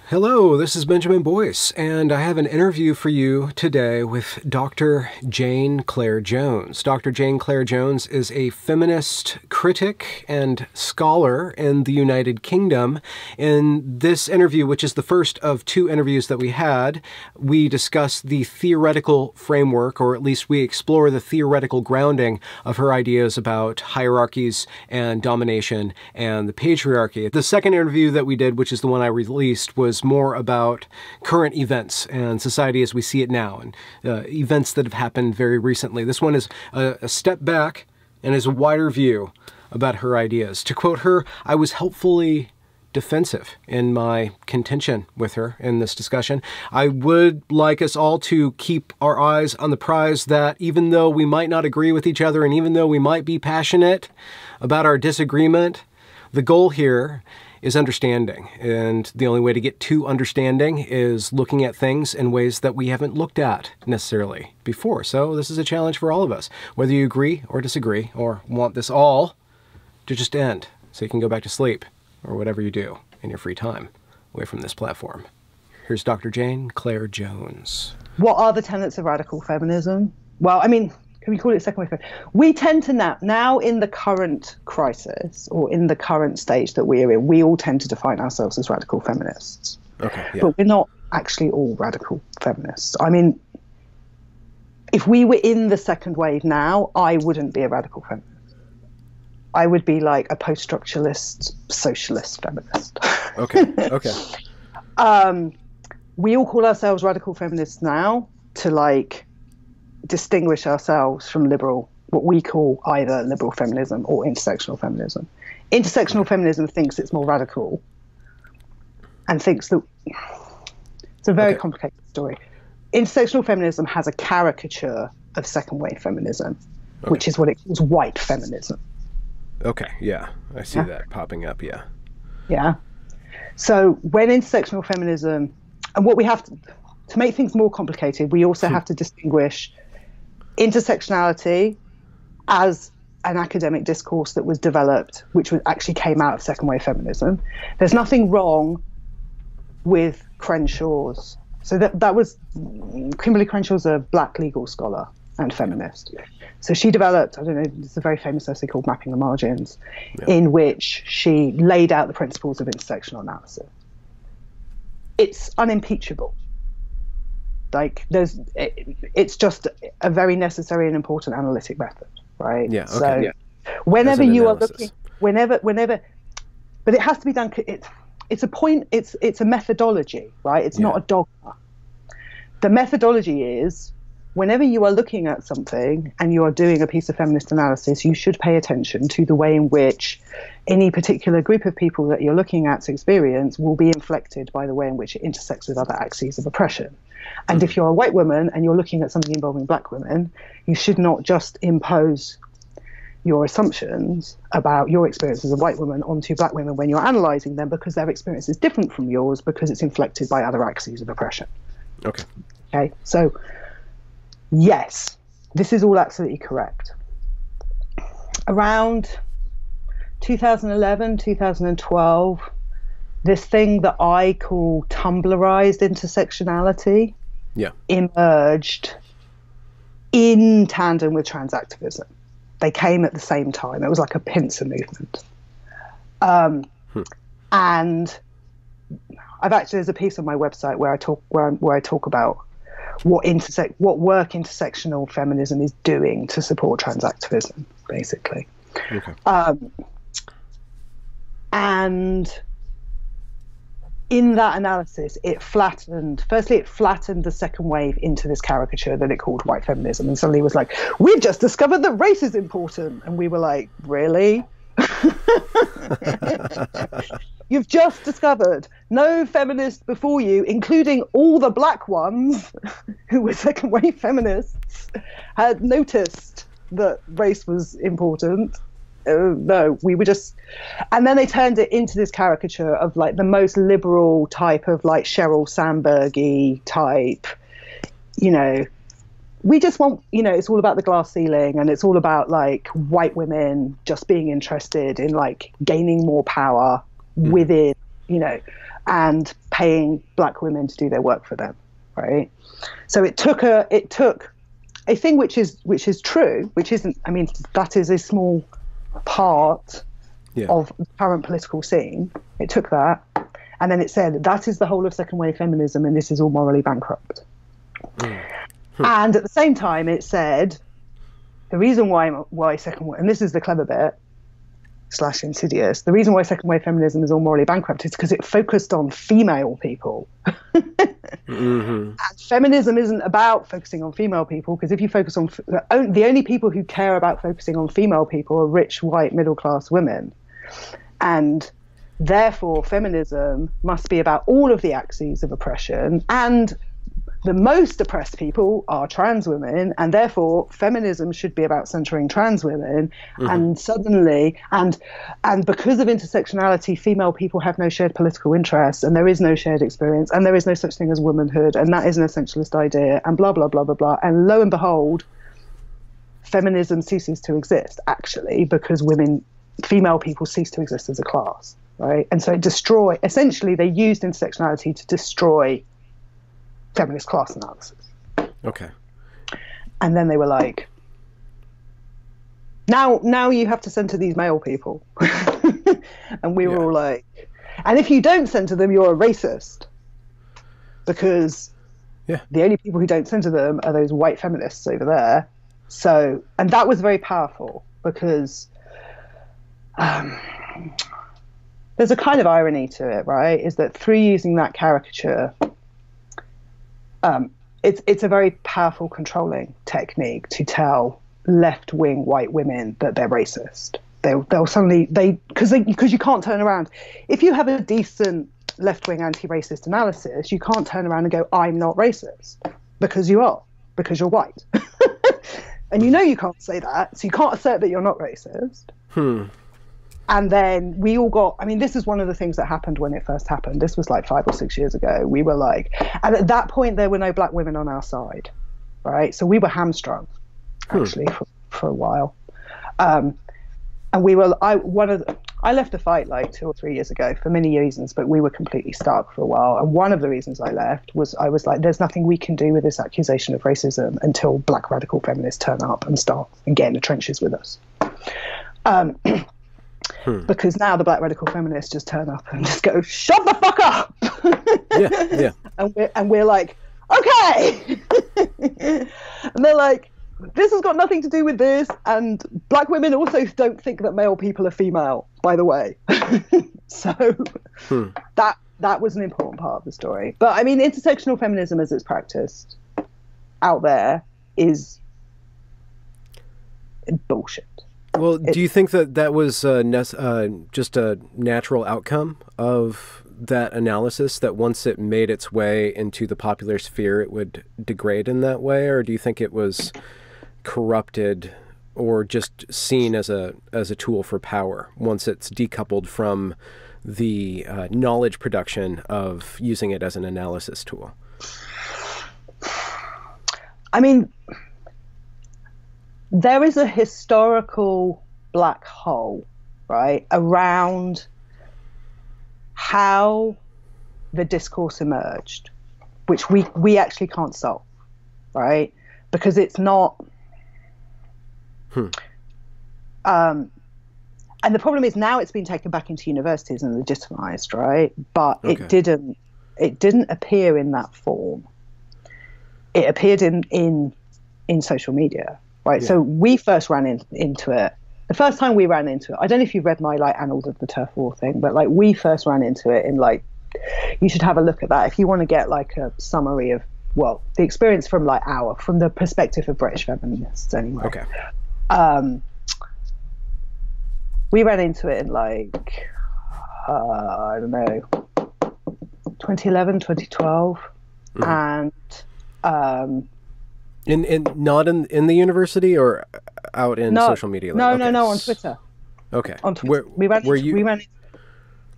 Hello, this is Benjamin Boyce, and I have an interview for you today with Dr. Jane Clare Jones. Dr. Jane Clare Jones is a feminist critic and scholar in the United Kingdom. In this interview, which is the first of two interviews that we had, we discuss the theoretical framework, or at least we explore the theoretical grounding of her ideas about hierarchies and domination and the patriarchy. The second interview that we did, which is the one I released, was more about current events and society as we see it now, and events that have happened very recently. This one is a step back and is a wider view about her ideas. To quote her, I was helpfully defensive in my contention with her in this discussion. I would like us all to keep our eyes on the prize that even though we might not agree with each other and even though we might be passionate about our disagreement, the goal here is understanding. And the only way to get to understanding is looking at things in ways that we haven't looked at necessarily before. So this is a challenge for all of us, whether you agree or disagree or want this all to just end so you can go back to sleep or whatever you do in your free time away from this platform. Here's Dr. Jane Clare Jones. What are the tenets of radical feminism? Well, I mean, can we call it second wave feminism? We tend to now in the current crisis or in the current stage that we're in, we all tend to define ourselves as radical feminists. Okay, yeah. But we're not actually all radical feminists. I mean, if we were in the second wave now, I wouldn't be a radical feminist. I would be like a post-structuralist, socialist feminist. Okay, okay. We all call ourselves radical feminists now to like distinguish ourselves from liberal, what we call either liberal feminism or intersectional feminism. Intersectional feminism thinks it's more radical and thinks that it's a very complicated story. Intersectional feminism has a caricature of second wave feminism, which is what it calls white feminism. Okay, yeah, I see that popping up, yeah. Yeah. So when intersectional feminism, and what we have to make things more complicated, we also have to distinguish intersectionality as an academic discourse that was developed, which actually came out of second wave feminism. There's nothing wrong with Crenshaw's. So that was, Kimberly Crenshaw's a black legal scholar and feminist. So she developed, I don't know, it's a very famous essay called Mapping the Margins, in which she laid out the principles of intersectional analysis. It's unimpeachable. Like it's just a very necessary and important analytic method, right? Yeah. Okay. So yeah. Whenever you are looking, whenever, but it has to be done. It's a point. It's a methodology, right? It's not a dogma. The methodology is whenever you are looking at something and you are doing a piece of feminist analysis, you should pay attention to the way in which any particular group of people that you're looking at's experience will be inflected by the way in which it intersects with other axes of oppression. And if you're a white woman and you're looking at something involving black women, you should not just impose your assumptions about your experience as a white woman onto black women when you're analysing them, because their experience is different from yours because it's inflected by other axes of oppression. Okay. Okay, so yes, this is all absolutely correct. Around 2011, 2012, this thing that I call Tumblrized intersectionality emerged in tandem with trans activism. They came at the same time. It was like a pincer movement. And I've actually, there's a piece on my website where I talk about what work intersectional feminism is doing to support trans activism, basically. Okay. And in that analysis, it flattened the second wave into this caricature that it called white feminism. And suddenly it was like, we've just discovered that race is important. And we were like, really? You've just discovered no feminist before you, including all the black ones who were second wave feminists, had noticed that race was important. No, we were just, and then they turned it into this caricature of like the most liberal type of like Sheryl Sandberg-y type, you know, we just want, you know, it's all about the glass ceiling and it's all about like white women just being interested in like gaining more power within, you know, and paying black women to do their work for them, right? So it took a thing which is true, which isn't, I mean, that is a small part of the current political scene. It took that, and then it said that is the whole of second wave feminism, and this is all morally bankrupt. And at the same time, it said the reason why second wave, and this is the clever bit / insidious, the reason why second wave feminism is all morally bankrupt is because it focused on female people. And feminism isn't about focusing on female people, because if you focus on the only people who care about focusing on female people are rich white middle class women, and therefore feminism must be about all of the axes of oppression, and the most oppressed people are trans women, and therefore feminism should be about centering trans women. And suddenly, and because of intersectionality, female people have no shared political interests, and there is no shared experience, and there is no such thing as womanhood, and that is an essentialist idea, and blah blah blah blah blah. And lo and behold, feminism ceases to exist, actually, because female people cease to exist as a class, right? And so essentially they used intersectionality to destroy feminist class analysis. Okay. And then they were like, now you have to center these male people. And we were all like, and if you don't center them, you're a racist, because the only people who don't center them are those white feminists over there. So, and that was very powerful, because there's a kind of irony to it, right? Is that through using that caricature, it's a very powerful controlling technique to tell left-wing white women that they're racist. They'll suddenly, because you can't turn around. If you have a decent left-wing anti-racist analysis, you can't turn around and go, I'm not racist, because you are, because you're white. And you can't say that, so you can't assert that you're not racist. And then we all got, I mean, this is one of the things that happened when it first happened. This was like 5 or 6 years ago. We were like, and at that point, there were no black women on our side, right? So we were hamstrung, actually, for a while. And we were, I left the fight like 2 or 3 years ago for many reasons, but we were completely stuck for a while. And one of the reasons I left was I was like, there's nothing we can do with this accusation of racism until black radical feminists turn up and start and get in the trenches with us. Because now the black radical feminists just turn up and just go, shut the fuck up. And we're like, okay. And they're like, this has got nothing to do with this, and black women also don't think that male people are female, by the way. So that was an important part of the story. But I mean, intersectional feminism as it's practiced out there is bullshit. Well, do you think that was just a natural outcome of that analysis, that once it made its way into the popular sphere, it would degrade in that way? Or do you think it was corrupted or just seen as a tool for power once it's decoupled from the knowledge production of using it as an analysis tool? I mean, there is a historical black hole, right, around how the discourse emerged, which we actually can't solve, right? Because it's not. And the problem is now it's been taken back into universities and legitimized, right? But it didn't appear in that form. It appeared in social media. Right, so we first ran into it. The first time we ran into it, I don't know if you've read my like Annals of the Turf War thing, but like we first ran into it in like, you should have a look at that if you want to get like a summary of, well, the experience from the perspective of British feminists anyway. Okay. We ran into it in like, I don't know, 2011, 2012, and not in the university or out in social media? No, on Twitter. Okay. On Twitter.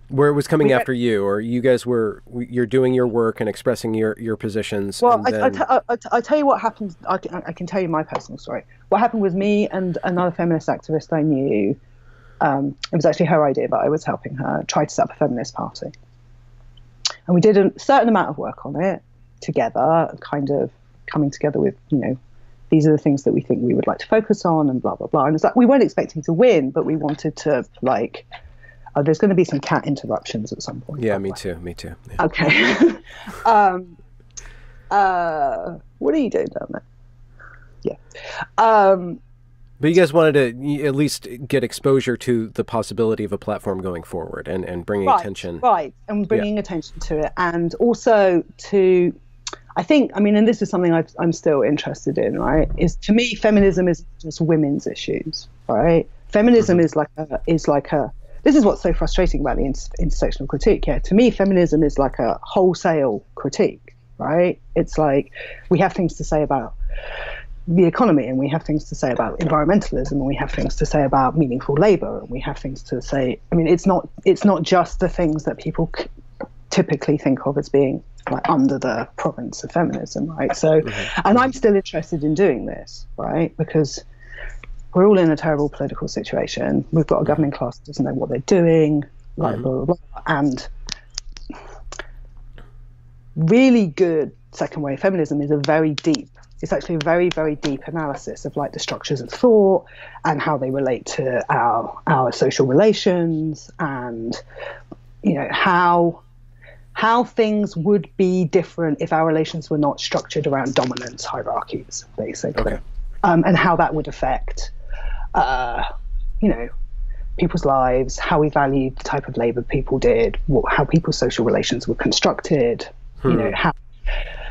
Where it was coming after you, or you guys you're doing your work and expressing your positions. Well, I'll tell you what happened. I can tell you my personal story. What happened was me and another feminist activist I knew, it was actually her idea, but I was helping her, try to set up a feminist party. And we did a certain amount of work on it together, kind of coming together with, you know, these are the things that we think we would like to focus on and blah, blah, blah. And it's like, we weren't expecting to win, but we wanted to, like, there's going to be some cat interruptions at some point. Yeah, me too. Yeah. Okay. What are you doing down there? Yeah. But you guys wanted to at least get exposure to the possibility of a platform going forward and bringing attention. Right, and bringing attention to it. And also to, I think, I mean, and this is something I'm still interested in, right, is to me, feminism is just women's issues, right? Feminism is like a, this is what's so frustrating about the intersectional critique. Yeah, to me, feminism is like a wholesale critique, right? It's like we have things to say about the economy, and we have things to say about environmentalism, and we have things to say about meaningful labor, and we have things to say. I mean, it's not just the things that people typically think of as being like under the province of feminism, right? So, and I'm still interested in doing this, right? Because we're all in a terrible political situation. We've got a governing class that doesn't know what they're doing, like blah, blah, blah. And really good second wave feminism is it's actually a very, very deep analysis of like the structures of thought and how they relate to our social relations, and, you know, how things would be different if our relations were not structured around dominance hierarchies, basically. Okay. And how that would affect, you know, people's lives, how we valued the type of labor people did, how people's social relations were constructed, you know,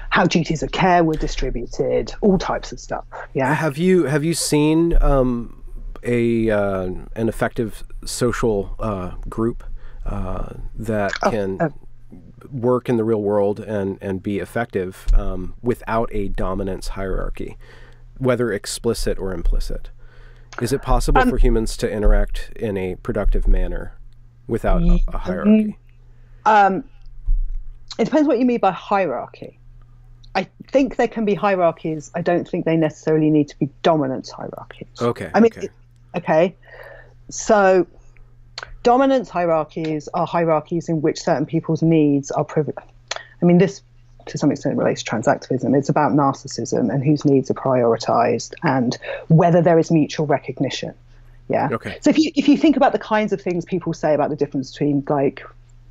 how duties of care were distributed, all types of stuff. Yeah. Have you seen an effective social group that can work in the real world and be effective without a dominance hierarchy, whether explicit or implicit? Is it possible for humans to interact in a productive manner without a hierarchy? It depends what you mean by hierarchy. I think there can be hierarchies. I don't think they necessarily need to be dominance hierarchies. Okay. I mean, okay. So dominance hierarchies are hierarchies in which certain people's needs are privileged. I mean, this to some extent relates to transactivism. It's about narcissism and whose needs are prioritized and whether there is mutual recognition. Yeah. Okay. So if you think about the kinds of things people say about the difference between like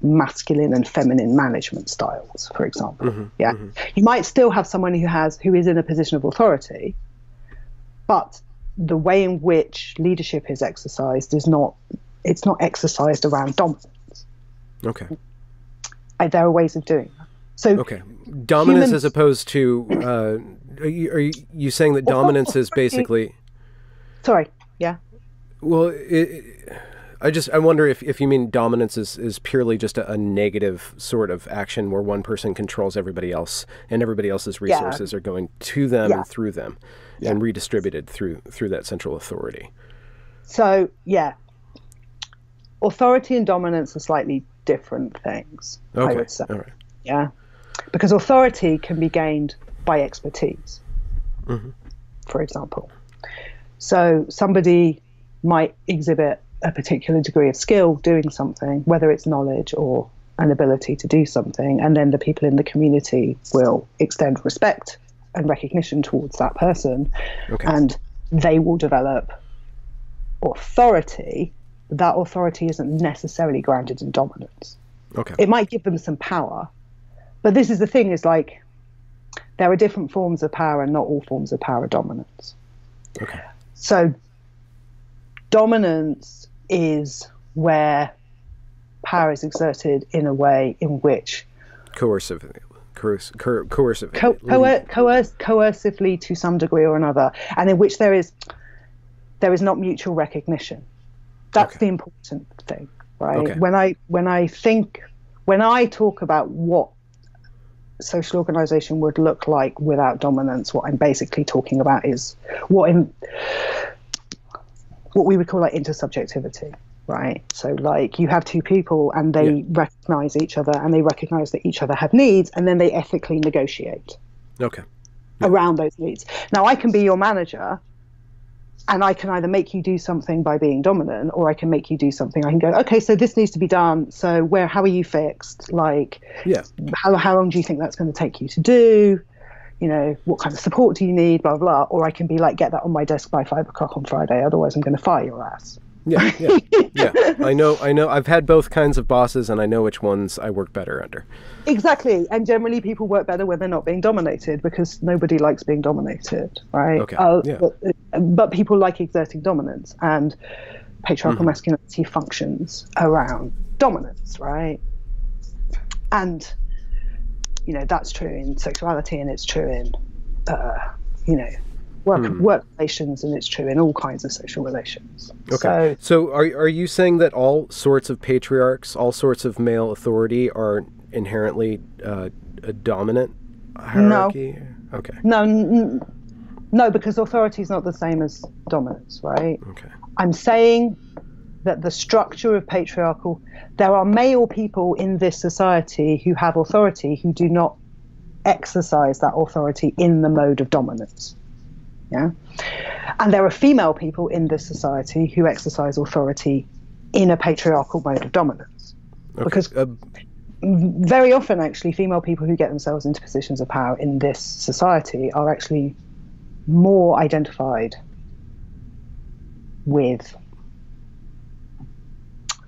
masculine and feminine management styles, for example, you might still have someone who is in a position of authority, but the way in which leadership is exercised it's not exercised around dominance. Okay. There are ways of doing that. So dominance as opposed to are you saying that dominance is basically sorry yeah well I wonder if you mean dominance is purely just a negative sort of action where one person controls everybody else and everybody else's resources are going to them and through them and redistributed through that central authority. So authority and dominance are slightly different things, I would say. All right. Yeah, because authority can be gained by expertise, for example. So somebody might exhibit a particular degree of skill doing something, whether it's knowledge or an ability to do something, and then the people in the community will extend respect and recognition towards that person, and they will develop authority. That authority isn't necessarily grounded in dominance. It might give them some power, but this is the thing, is like there are different forms of power and not all forms of power are dominance. So dominance is where power is exerted in a way in which coercively to some degree or another, and in which there is not mutual recognition. That's the important thing, right? When I talk about what social organization would look like without dominance, what I'm basically talking about is what we would call like intersubjectivity, right? So like you have two people and they recognize each other and they recognize that each other have needs, and then they ethically negotiate around those needs. Now I can be your manager and I can either make you do something by being dominant, or I can make you do something. I can go, okay, so this needs to be done. So how are you fixed? Like, how long do you think that's going to take you to do? You know, what kind of support do you need? Blah, blah, blah. Or I can be like, get that on my desk by 5 o'clock on Friday. Otherwise I'm going to fire your ass. Yeah. I know. I've had both kinds of bosses, and I know which ones I work better under. Exactly. And generally people work better when they're not being dominated, because nobody likes being dominated, right? Okay. But people like exerting dominance, and patriarchal masculinity functions around dominance, right? And, you know, that's true in sexuality, and it's true in, you know, work relations, and it's true in all kinds of social relations. Okay. So are you saying that all sorts of patriarchs, all sorts of male authority are inherently a dominant hierarchy? No. Okay. No, because authority is not the same as dominance, right? Okay. I'm saying that the structure of patriarchal, there are male people in this society who have authority who do not exercise that authority in the mode of dominance. Yeah. And there are female people in this society who exercise authority in a patriarchal mode of dominance. Okay. Because very often, actually, female people who get themselves into positions of power in this society are actually more identified with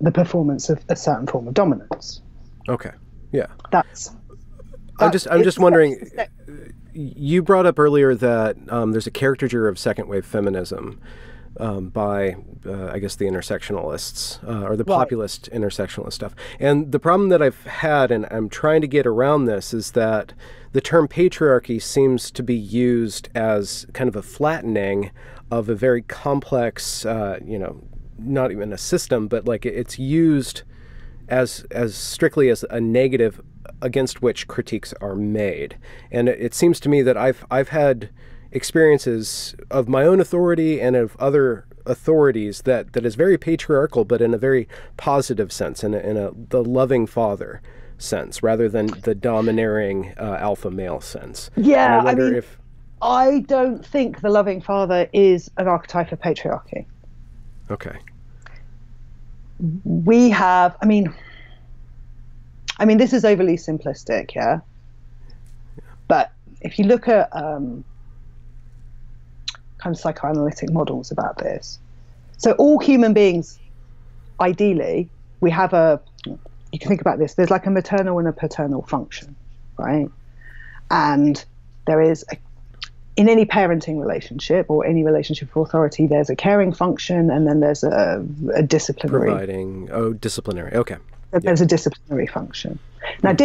the performance of a certain form of dominance. Okay. Yeah. I'm just wondering. You brought up earlier that there's a caricature of second wave feminism by, I guess, the intersectionalists or the populist intersectionalist stuff. And the problem that I've had, and I'm trying to get around this, is that the term patriarchy seems to be used as kind of a flattening of a very complex, you know, not even a system, but like it's used as strictly as a negative against which critiques are made. And it seems to me that I've had experiences of my own authority and of other authorities that is very patriarchal, but in a very positive sense, in the loving father sense, rather than the domineering alpha male sense. Yeah, I don't think the loving father is an archetype of patriarchy. Okay. We have, I mean, this is overly simplistic, yeah? But if you look at kind of psychoanalytic models about this, so all human beings, ideally, we have you can think about this, there's like a maternal and a paternal function, right? And there is, in any parenting relationship or any relationship of authority, there's a caring function, and then there's a disciplinary. Disciplinary, okay. There's a disciplinary function. Now,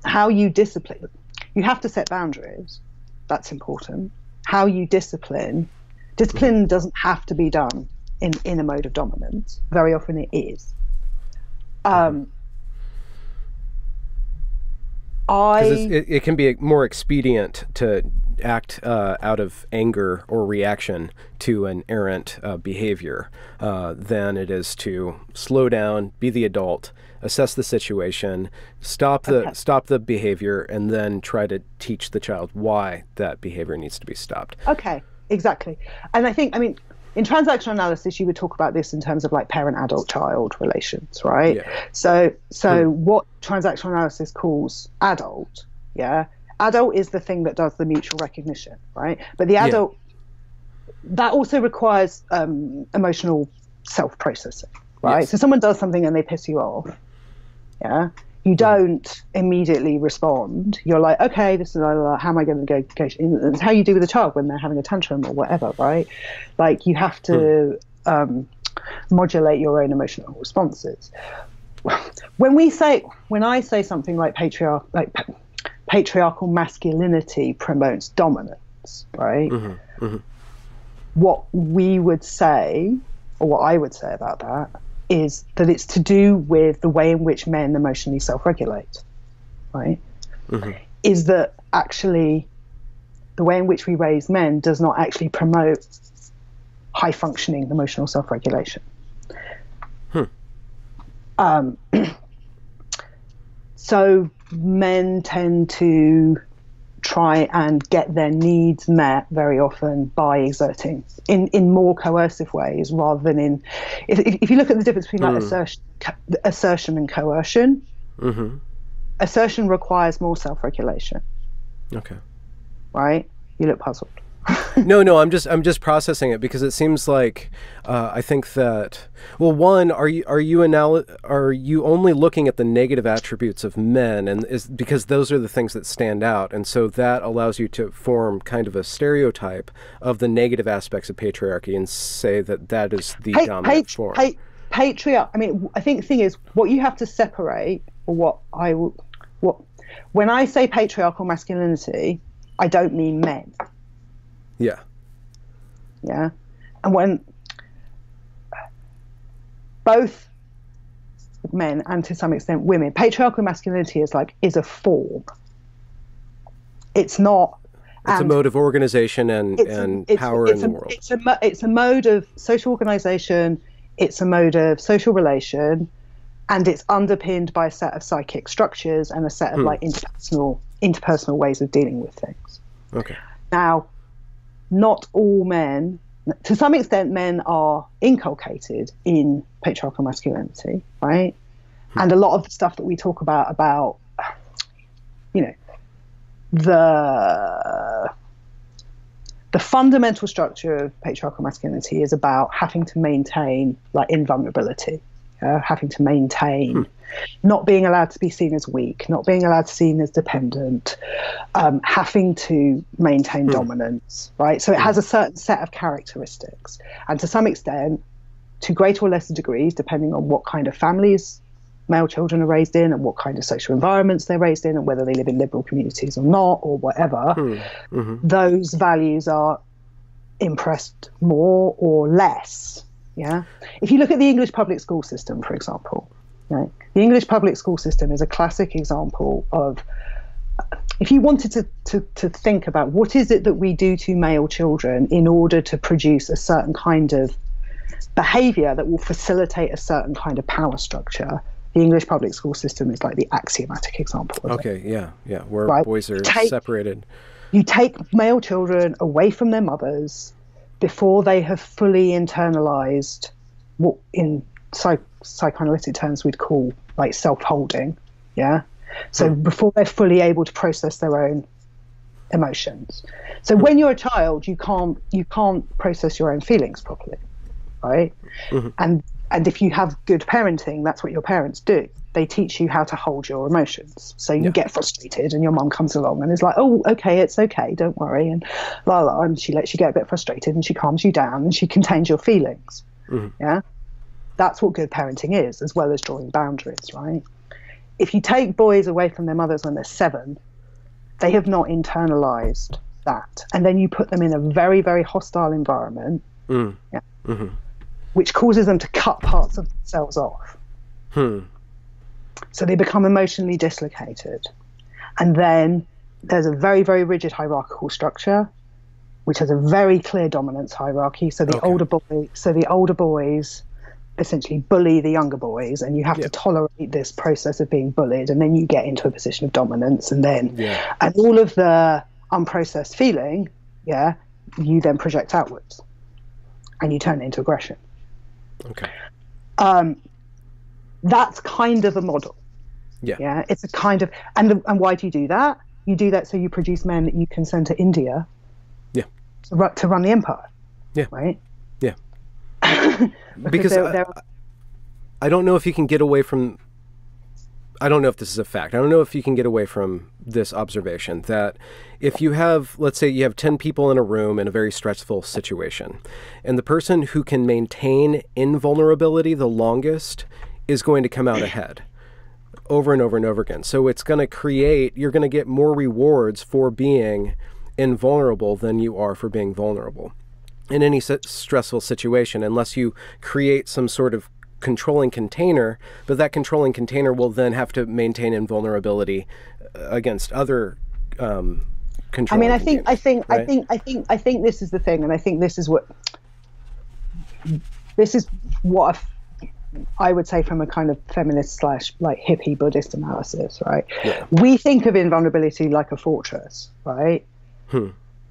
how you discipline, you have to set boundaries. That's important. How you discipline doesn't have to be done in a mode of dominance. Very often it is. It can be more expedient to act out of anger or reaction to an errant behavior than it is to slow down, be the adult, assess the situation, stop the behavior, and then try to teach the child why that behavior needs to be stopped. Okay, exactly. And I think, in transactional analysis, you would talk about this in terms of like parent-adult-child relations, right? Yeah. So what transactional analysis calls adult, adult is the thing that does the mutual recognition, right? But the adult, that also requires emotional self-processing, right? Yes. So someone does something and they piss you off, you don't immediately respond. You're like, okay, this is how am I going to go? It's how you do with a child when they're having a tantrum or whatever, right? Like you have to modulate your own emotional responses. When I say something like patriarchal masculinity promotes dominance, right? What we would say, or what I would say about that, is that it's to do with the way in which men emotionally self-regulate, right? Is that actually the way in which we raise men does not actually promote high-functioning emotional self-regulation. So men tend to try and get their needs met very often by exerting in more coercive ways rather than in, if you look at the difference between like assertion and coercion, assertion requires more self-regulation. Okay. Right? You look puzzled. No, I'm just processing it, because it seems like I think that, well, one, are you only looking at the negative attributes of men, and is because those are the things that stand out, and so that allows you to form kind of a stereotype of the negative aspects of patriarchy and say that that is the dominant form. Patriarchy. I mean, I think the thing is, what you have to separate, or when I say patriarchal masculinity, I don't mean men. Yeah. Yeah. And when both men and to some extent women, patriarchal masculinity is a form. It's not. It's a mode of organization and power in the world. It's a mode of social organization. It's a mode of social relation, and it's underpinned by a set of psychic structures and a set of like interpersonal ways of dealing with things. Okay. Now, not all men, to some extent, men are inculcated in patriarchal masculinity, right? And a lot of the stuff that we talk about, you know, the fundamental structure of patriarchal masculinity is about having to maintain like invulnerability, having to maintain not being allowed to be seen as weak, not being allowed to be seen as dependent, having to maintain dominance, right? So it has a certain set of characteristics. And to some extent, to greater or lesser degrees, depending on what kind of families male children are raised in and what kind of social environments they're raised in and whether they live in liberal communities or not or whatever, those values are impressed more or less. Yeah. If you look at the English public school system, for example, right, the English public school system is a classic example of, if you wanted to think about what is it that we do to male children in order to produce a certain kind of behavior that will facilitate a certain kind of power structure, the English public school system is like the axiomatic example of it. Yeah, where boys are separated. You take male children away from their mothers before they have fully internalized what in psychoanalytic terms we'd call like self-holding, yeah? So before they're fully able to process their own emotions. So when you're a child, you can't process your own feelings properly, right? And if you have good parenting, that's what your parents do. They teach you how to hold your emotions. So you get frustrated and your mum comes along and is like, oh, okay, it's okay, don't worry, and la la, and she lets you get a bit frustrated and she calms you down and she contains your feelings. Yeah? That's what good parenting is, as well as drawing boundaries, right? If you take boys away from their mothers when they're 7, they have not internalized that. And then you put them in a very, very hostile environment, which causes them to cut parts of themselves off. So they become emotionally dislocated. And then there's a very, very rigid hierarchical structure, which has a very clear dominance hierarchy. So the older boys essentially bully the younger boys, and you have to tolerate this process of being bullied, and then you get into a position of dominance, and then and all of the unprocessed feeling, you then project outwards, and you turn it into aggression. Okay. That's kind of a model. Yeah. It's a kind of, and why do you do that? You do that so you produce men that you can send to India. To run the empire. Right. because I don't know if you can get away from. I don't know if this is a fact. I don't know if you can get away from this observation that if you have, let's say you have 10 people in a room in a very stressful situation, and the person who can maintain invulnerability the longest is going to come out ahead over and over and over again. So it's going to create, you're going to get more rewards for being invulnerable than you are for being vulnerable in any stressful situation, unless you create some sort of controlling container, but that controlling container will then have to maintain invulnerability against other controlling. I mean, I think this is the thing, and I think this is what I would say from a kind of feminist slash like hippie Buddhist analysis, right? Yeah. We think of invulnerability like a fortress, right?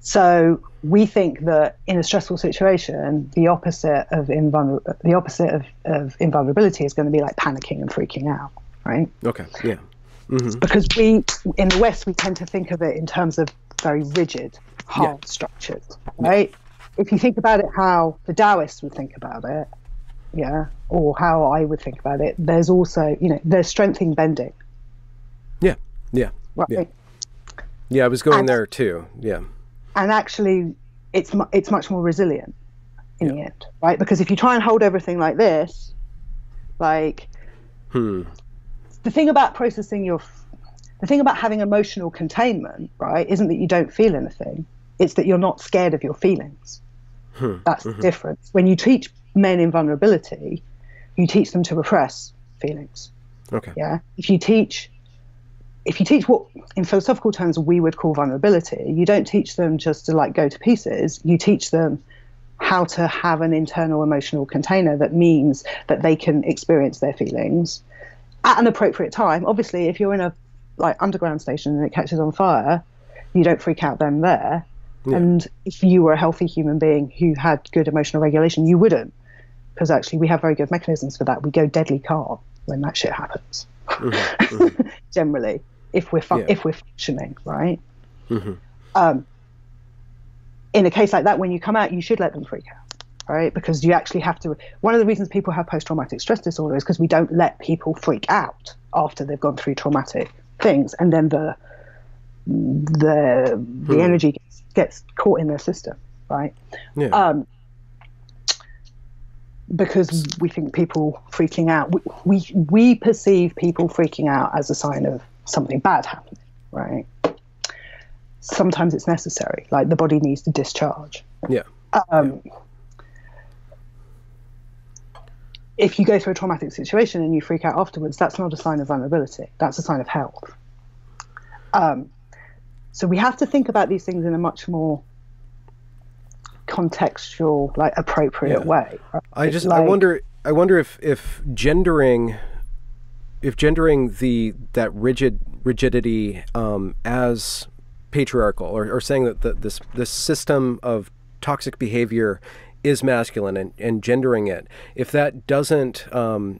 So we think that in a stressful situation, the opposite of invulnerability is going to be like panicking and freaking out, right? Okay. Yeah. Mm-hmm. Because we, in the West, we tend to think of it in terms of very rigid, hard structures, right? If you think about it how the Taoists would think about it, or how I would think about it, there's also, there's strength in bending. Yeah. Right? Yeah, I was going there too. Yeah. And actually, it's much more resilient in the end, right? Because if you try and hold everything like this, like, the thing about the thing about having emotional containment, right, isn't that you don't feel anything. It's that you're not scared of your feelings. That's the difference. When you teach men invulnerability, you teach them to repress feelings. Okay. Yeah. If you teach what in philosophical terms we would call vulnerability, you don't teach them just to like go to pieces. You teach them how to have an internal emotional container that means that they can experience their feelings at an appropriate time. Obviously, if you're in a like underground station and it catches on fire, you don't freak out then there. Yeah. And if you were a healthy human being who had good emotional regulation, you wouldn't, because actually we have very good mechanisms for that. We go deadly calm when that shit happens. Generally, if we're functioning, right? In a case like that, when you come out, you should let them freak out, right? Because you actually have to. One of the reasons people have post-traumatic stress disorder is because we don't let people freak out after they've gone through traumatic things, and then the energy gets caught in their system, right? Yeah. Because we think people freaking out, we perceive people freaking out as a sign of something bad happening, right? Sometimes it's necessary, like the body needs to discharge. Yeah. If you go through a traumatic situation and you freak out afterwards, that's not a sign of vulnerability. That's a sign of health. So we have to think about these things in a much more contextual, like appropriate way. Right? I wonder if gendering that rigidity as patriarchal, or saying that this system of toxic behavior is masculine, and gendering it, if that doesn't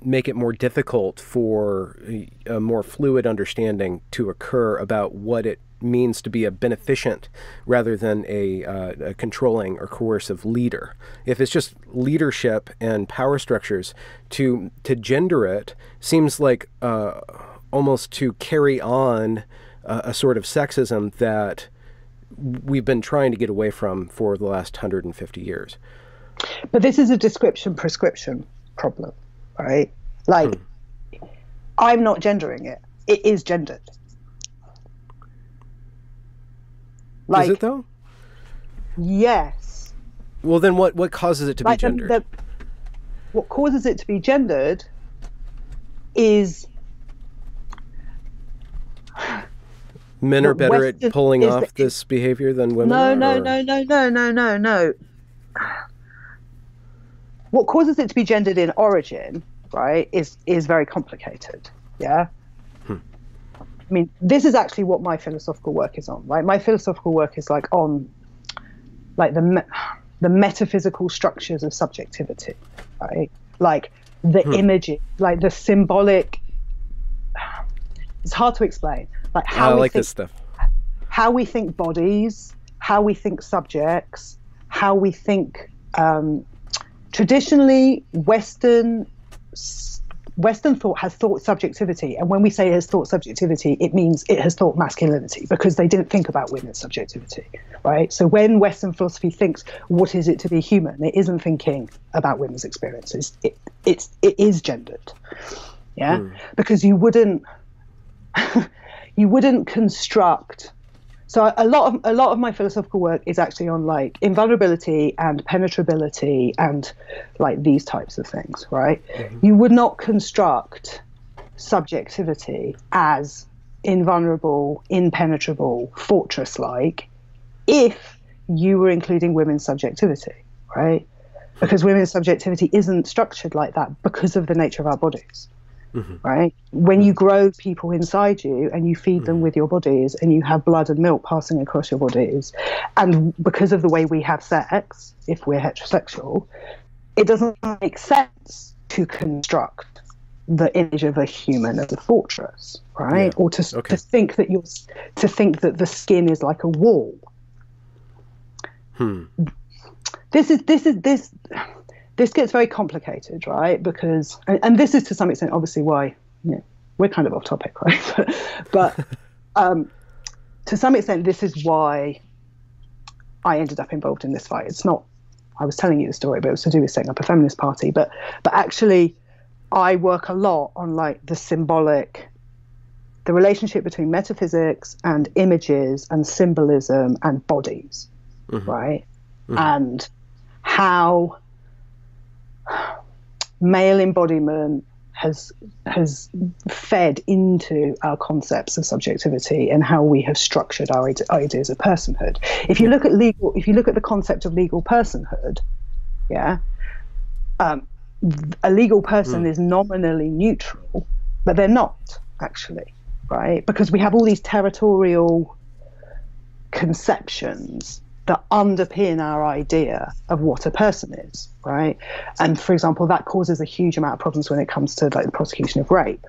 make it more difficult for a more fluid understanding to occur about what it means to be a beneficent rather than a controlling or coercive leader. If it's just leadership and power structures, to gender it seems like almost to carry on a sort of sexism that we've been trying to get away from for the last 150 years. But this is a description-prescription problem, right? Like, I'm not gendering it. It is gendered. Like, is it though? Yes. Well, then what causes it to be gendered? What causes it to be gendered is men are better at pulling off this behavior than women are? No. What causes it to be gendered in origin, right, is very complicated. Yeah. I mean, this is actually what my philosophical work is on, right? My philosophical work is like on, like the metaphysical structures of subjectivity, right? Like the imaging, like the symbolic. It's hard to explain. Like how we think, this stuff. How we think bodies, how we think subjects, how we think. Traditionally, Western thought has thought subjectivity, and when we say it has thought subjectivity, it means it has thought masculinity, because they didn't think about women's subjectivity, right? So when Western philosophy thinks what is it to be human, it isn't thinking about women's experiences. It is gendered, yeah, because you wouldn't construct. So a lot of my philosophical work is actually on like invulnerability and penetrability and like these types of things, right? You would not construct subjectivity as invulnerable, impenetrable, fortress-like if you were including women's subjectivity, right? because women's subjectivity isn't structured like that because of the nature of our bodies. Right? When you grow people inside you and you feed them with your bodies and you have blood and milk passing across your bodies, and because of the way we have sex, if we're heterosexual, it doesn't make sense to construct the image of a human as a fortress, right? Or to think that the skin is like a wall. This gets very complicated, right? Because, and this is to some extent, obviously, why we're kind of off topic, right? but to some extent, this is why I ended up involved in this fight. It's not, I was telling you the story, but it was to do with setting up a feminist party. But actually, I work a lot on like the relationship between metaphysics and images and symbolism and bodies, right? And how male embodiment has fed into our concepts of subjectivity and how we have structured our ideas of personhood. If you look at the concept of legal personhood, a legal person is nominally neutral, but they're not actually, right? Because we have all these territorial conceptions that underpin our idea of what a person is, right? And for example, that causes a huge amount of problems when it comes to like the prosecution of rape,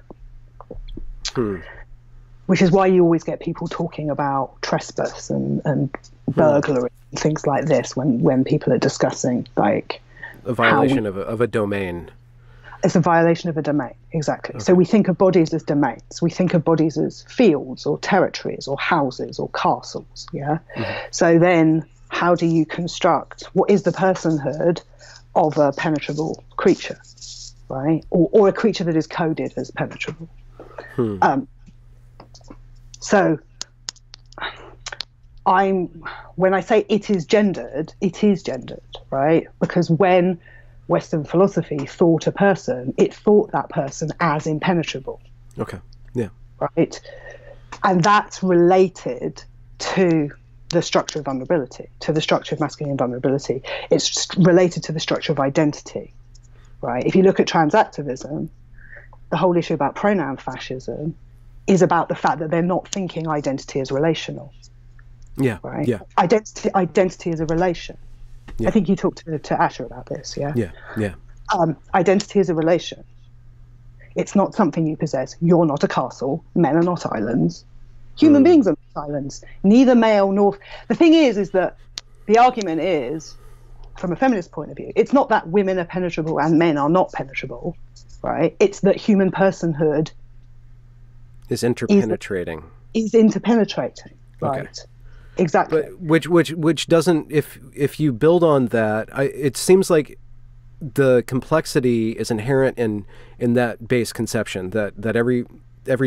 which is why you always get people talking about trespass and burglary and things like this when people are discussing like a violation of a domain. It's a violation of a domain, exactly. Okay. So we think of bodies as domains. We think of bodies as fields or territories or houses or castles, So then how do you construct what is the personhood of a penetrable creature, right? Or a creature that is coded as penetrable. So when I say it is gendered, right? Because when Western philosophy thought a person, it thought that person as impenetrable. Okay. Yeah. Right. And that's related to the structure of vulnerability, to the structure of masculine vulnerability. It's related to the structure of identity. Right. If you look at transactivism, the whole issue about pronoun fascism is about the fact that they're not thinking identity as relational. Yeah. Right. Yeah. Identity is a relation. Yeah. I think you talked to Asher about this, yeah? Yeah. Identity is a relation. It's not something you possess. You're not a castle. Men are not islands. Human beings are not islands. Neither male nor... The thing is that the argument is, from a feminist point of view, it's not that women are penetrable and men are not penetrable, right? It's that human personhood... is interpenetrating. Is interpenetrating, right? Okay. Exactly. But which doesn't, if you build on that, it seems like the complexity is inherent in that base conception that every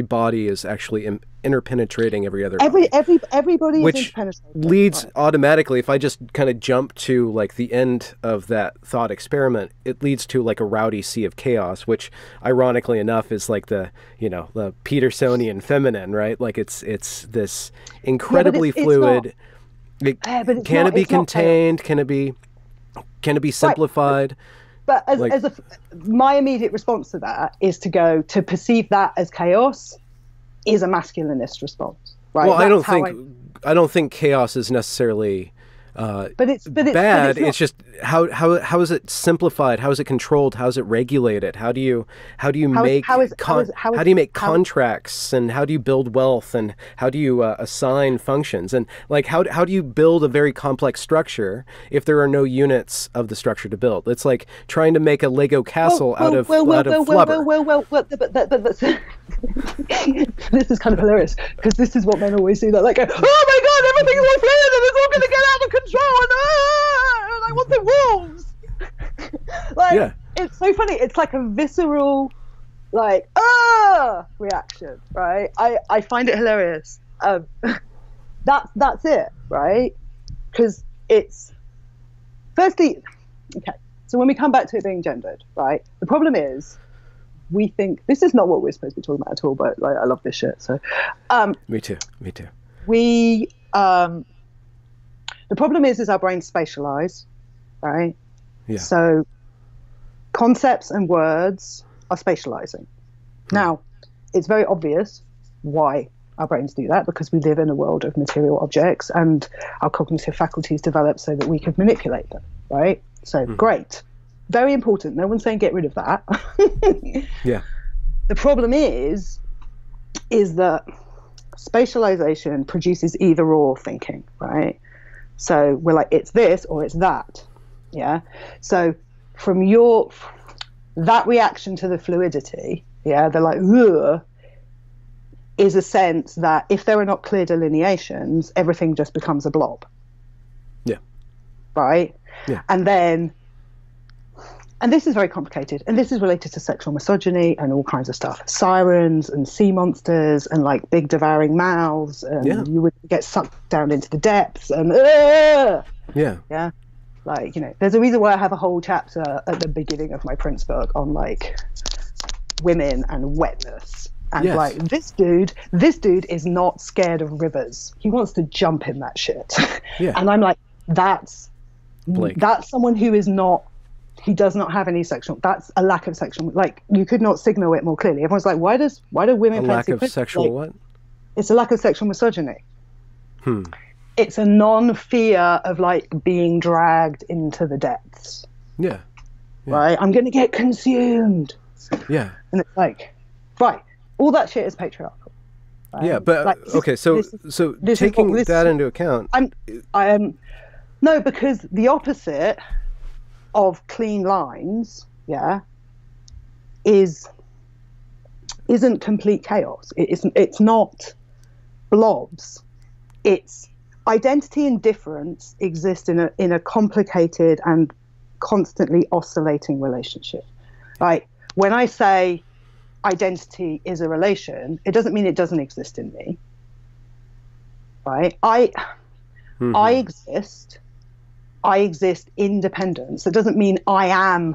body is actually interpenetrating every other body. Everybody which is interpenetrating. Leads automatically, if I just kind of jump to like the end of that thought experiment, it leads to like a rowdy sea of chaos, which ironically enough is like the Petersonian feminine, right? Like it's this incredibly fluid. Can it be contained? Can it be simplified? Right. But my immediate response to that is to perceive that as chaos is a masculinist response, right? Well, I don't think chaos is necessarily bad. It's just how is it simplified? How is it controlled? How is it regulated? How do you make contracts, and how do you build wealth, and how do you assign functions, and like how do you build a very complex structure if there are no units of the structure to build? It's like trying to make a Lego castle out of flubber. This is kind of hilarious because this is what men always do. They're like, oh my god, everything's all fluid and it's all going to get out of control, and I want the wolves. It's so funny. It's like a visceral, reaction, right? I find it hilarious. That's it, right? Because it's firstly, okay. So when we come back to it being gendered, right? The problem is, we think this is not what we're supposed to be talking about at all, but I love this shit. So, me too. The problem is our brains spatialize, right? Yeah. So concepts and words are spatializing. Now, it's very obvious why our brains do that, because we live in a world of material objects and our cognitive faculties develop so that we could manipulate them, right? So great. Very important. No one's saying get rid of that. Yeah. The problem is that spatialization produces either or thinking, right? So we're like, it's this or it's that. Yeah. So from that reaction to the fluidity, yeah, they're like, ugh, is a sense that if there are not clear delineations, everything just becomes a blob. Yeah. Right? Yeah. And this is very complicated, and this is related to sexual misogyny and all kinds of stuff. Sirens and sea monsters and like big devouring mouths, and you would get sucked down into the depths and yeah. Like, you know, there's a reason why I have a whole chapter at the beginning of my Prince book on like women and wetness. And like this dude is not scared of rivers. He wants to jump in that shit. Yeah. And I'm like, that's someone who is not, he does not have any sexual, that's a lack of sexual, like you could not signal it more clearly. Everyone's like, why do women lack of sexual like, what? It's a lack of sexual misogyny. It's a non-fear of like being dragged into the depths. Yeah. Right? I'm going to get consumed. Yeah. And it's like, right. All that shit is patriarchal. Yeah, but like, okay, so taking that into account, no, because the opposite of clean lines, isn't complete chaos. It's not blobs. It's identity and difference exist in a complicated and constantly oscillating relationship. Like when I say identity is a relation, it doesn't mean it doesn't exist in me, right? I exist independent. So it doesn't mean I'm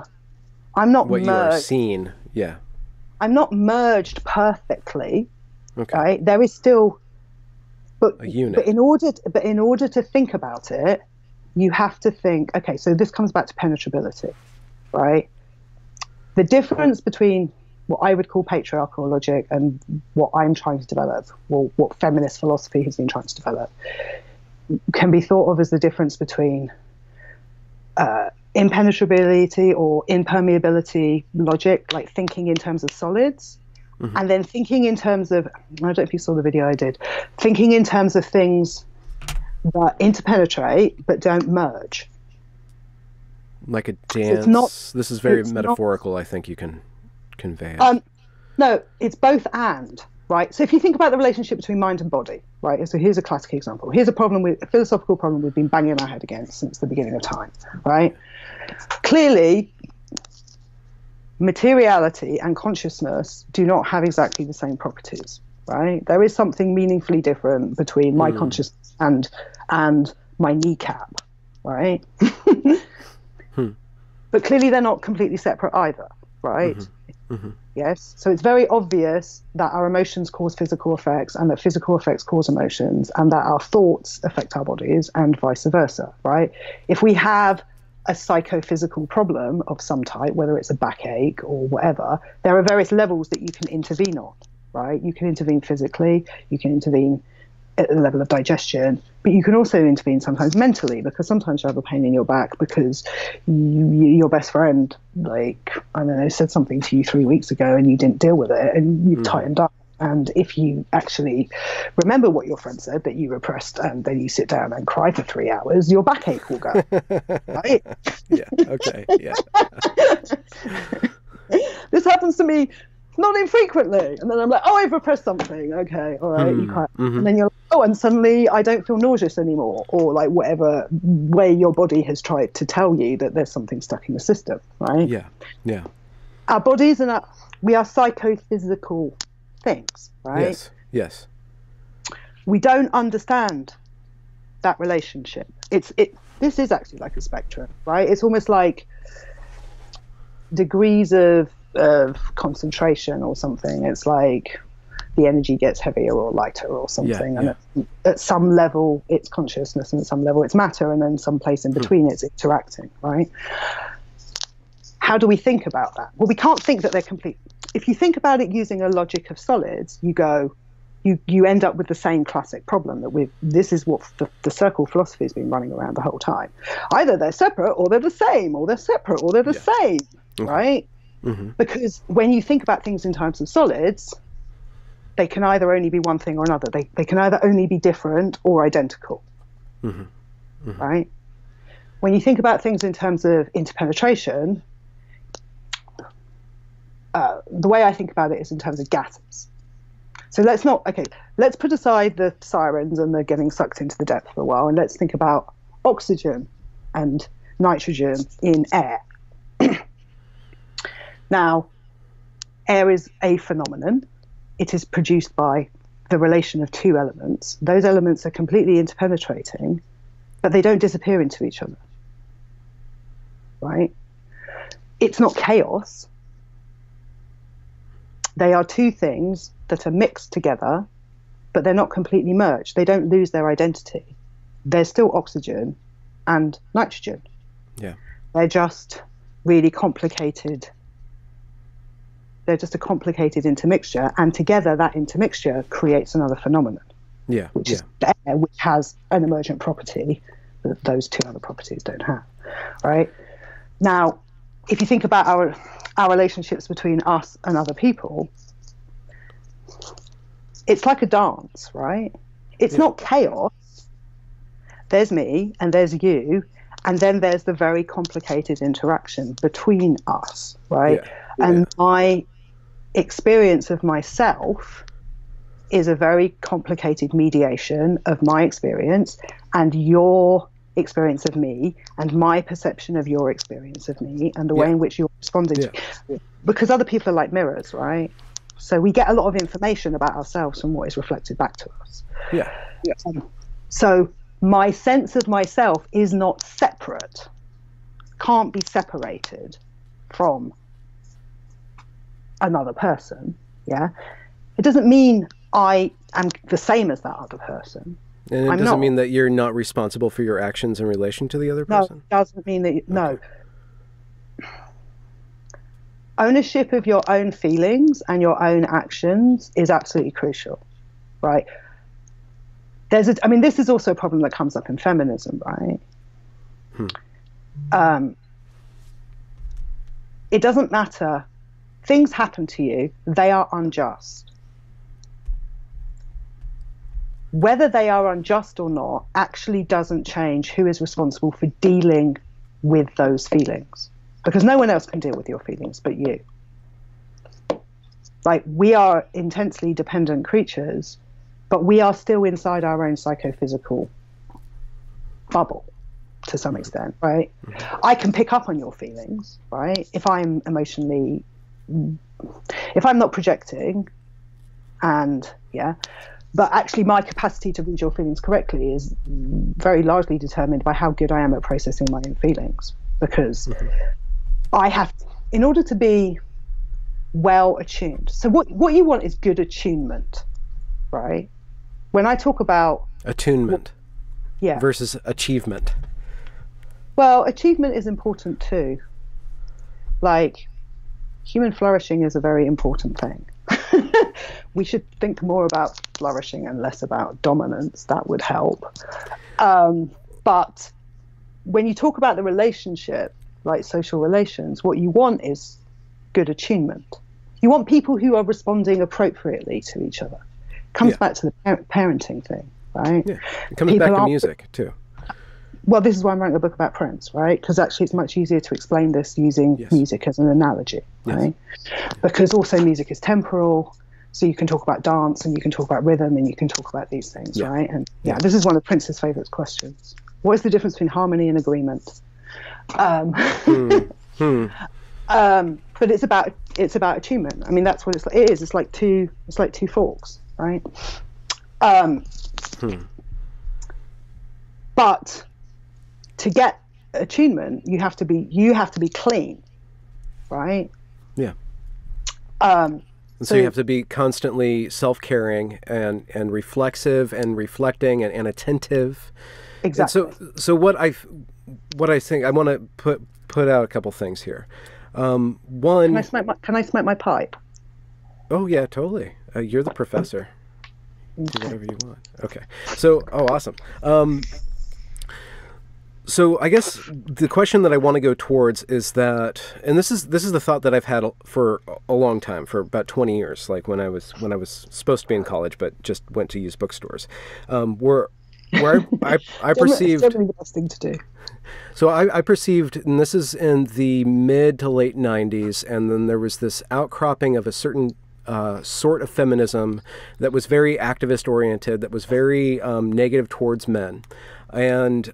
not what merged. You are seen. Yeah, I'm not merged perfectly. Okay. Right? There is still, but a unit. But in order to think about it, you have to think. Okay, so this comes back to penetrability, right? The difference between what I would call patriarchal logic and what I'm trying to develop, or what feminist philosophy has been trying to develop, can be thought of as the difference between impenetrability or impermeability logic, like thinking in terms of solids, and then thinking in terms of, I don't know if you saw the video I did, thinking in terms of things that interpenetrate but don't merge. Like a dance. This is very metaphorical, I think you can convey it. No, it's both and, right? So if you think about the relationship between mind and body, right? So here's a classic example. Here's a philosophical problem we've been banging our head against since the beginning of time, right? Clearly, materiality and consciousness do not have exactly the same properties, right? There is something meaningfully different between my consciousness and my kneecap, right? But clearly they're not completely separate either, right? Yes. So it's very obvious that our emotions cause physical effects and that physical effects cause emotions and that our thoughts affect our bodies and vice versa, right? If we have a psychophysical problem of some type, whether it's a backache or whatever, there are various levels that you can intervene on, right? You can intervene physically, you can intervene at the level of digestion, but you can also intervene sometimes mentally, because sometimes you have a pain in your back because your best friend, like, I don't know, said something to you 3 weeks ago and you didn't deal with it and you've tightened up. And if you actually remember what your friend said that you repressed and then you sit down and cry for 3 hours, your backache will go, right? Yeah, okay, yeah. This happens to me not infrequently, and then I'm like, oh, I've repressed something, okay, all right, you can't. And then you're like, oh, and suddenly I don't feel nauseous anymore, or like whatever way your body has tried to tell you that there's something stuck in the system, right? Yeah. Our bodies we are psychophysical things, right? Yes. We don't understand that relationship. This is actually like a spectrum, right? It's almost like degrees of concentration or something. It's like the energy gets heavier or lighter or something, and at some level it's consciousness and at some level it's matter, and then someplace in between it's interacting, right? how do we think about that? Well, we can't think that they're complete. If you think about it using a logic of solids, you end up with the same classic problem that this is what the circle philosophy has been running around the whole time. Either they're separate or they're the same, or they're separate or they're the same, right? Mm-hmm. Because when you think about things in terms of solids, they can either only be one thing or another. They can either only be different or identical, right? When you think about things in terms of interpenetration, the way I think about it is in terms of gases. So let's put aside the sirens and the getting sucked into the depth for a while, and let's think about oxygen and nitrogen in air. Now, air is a phenomenon. It is produced by the relation of two elements. Those elements are completely interpenetrating, but they don't disappear into each other, right? It's not chaos. They are two things that are mixed together, but they're not completely merged. They don't lose their identity. There's still oxygen and nitrogen. Yeah. They're just really complicated. They're just a complicated intermixture, and together that intermixture creates another phenomenon. Yeah. Which is air, which has an emergent property that those two other properties don't have. Right? Now, if you think about our relationships between us and other people, it's like a dance, right? It's not chaos. There's me and there's you, and then there's the very complicated interaction between us, right? And my experience of myself is a very complicated mediation of my experience and your experience of me and my perception of your experience of me and the way in which you're responding to it. Because other people are like mirrors, right? So we get a lot of information about ourselves from what is reflected back to us. So my sense of myself is not separate, can't be separated from another person. It doesn't mean I am the same as that other person. And it doesn't mean that you're not responsible for your actions in relation to the other person? No, it doesn't mean that no. Ownership of your own feelings and your own actions is absolutely crucial, right? This is also a problem that comes up in feminism, right? It doesn't matter. Things happen to you. They are unjust. Whether they are unjust or not actually doesn't change who is responsible for dealing with those feelings. Because no one else can deal with your feelings but you. Like, we are intensely dependent creatures, but we are still inside our own psychophysical bubble to some extent, right? I can pick up on your feelings, right? If I'm not projecting, but actually my capacity to read your feelings correctly is very largely determined by how good I am at processing my own feelings. Because I have, in order to be well attuned. So what you want is good attunement, right? When I talk about attunement versus achievement. Well, achievement is important too. Like, human flourishing is a very important thing. We should think more about flourishing and less about dominance. That would help. But when you talk about the relationship, like social relations, what you want is good attunement. You want people who are responding appropriately to each other. Comes back to the parenting thing, right? Yeah, it comes back to music too. Well, this is why I'm writing a book about Prince, right? Because actually it's much easier to explain this using music as an analogy, right? Because also music is temporal, so you can talk about dance and you can talk about rhythm and you can talk about these things, right? And this is one of Prince's favorite questions. What is the difference between harmony and agreement? But it's about attunement. I mean, that's what it is. It's like two forks, right? But to get attunement, you have to be clean, right? Yeah. So you have to be constantly self-caring and reflexive and reflecting and attentive. Exactly. And so what I think, I want to put out a couple things here. One. Can I smoke my pipe? Oh yeah, totally. You're the professor. Do whatever you want. Okay. So, awesome. So I guess the question that I want to go towards is that, and this is the thought that I've had for a long time, for about 20 years, like when I was supposed to be in college, but just went to use bookstores, where I perceived the best thing to do. So I perceived, and this is in the mid to late 90s, and then there was this outcropping of a certain sort of feminism that was very activist oriented, that was very negative towards men, and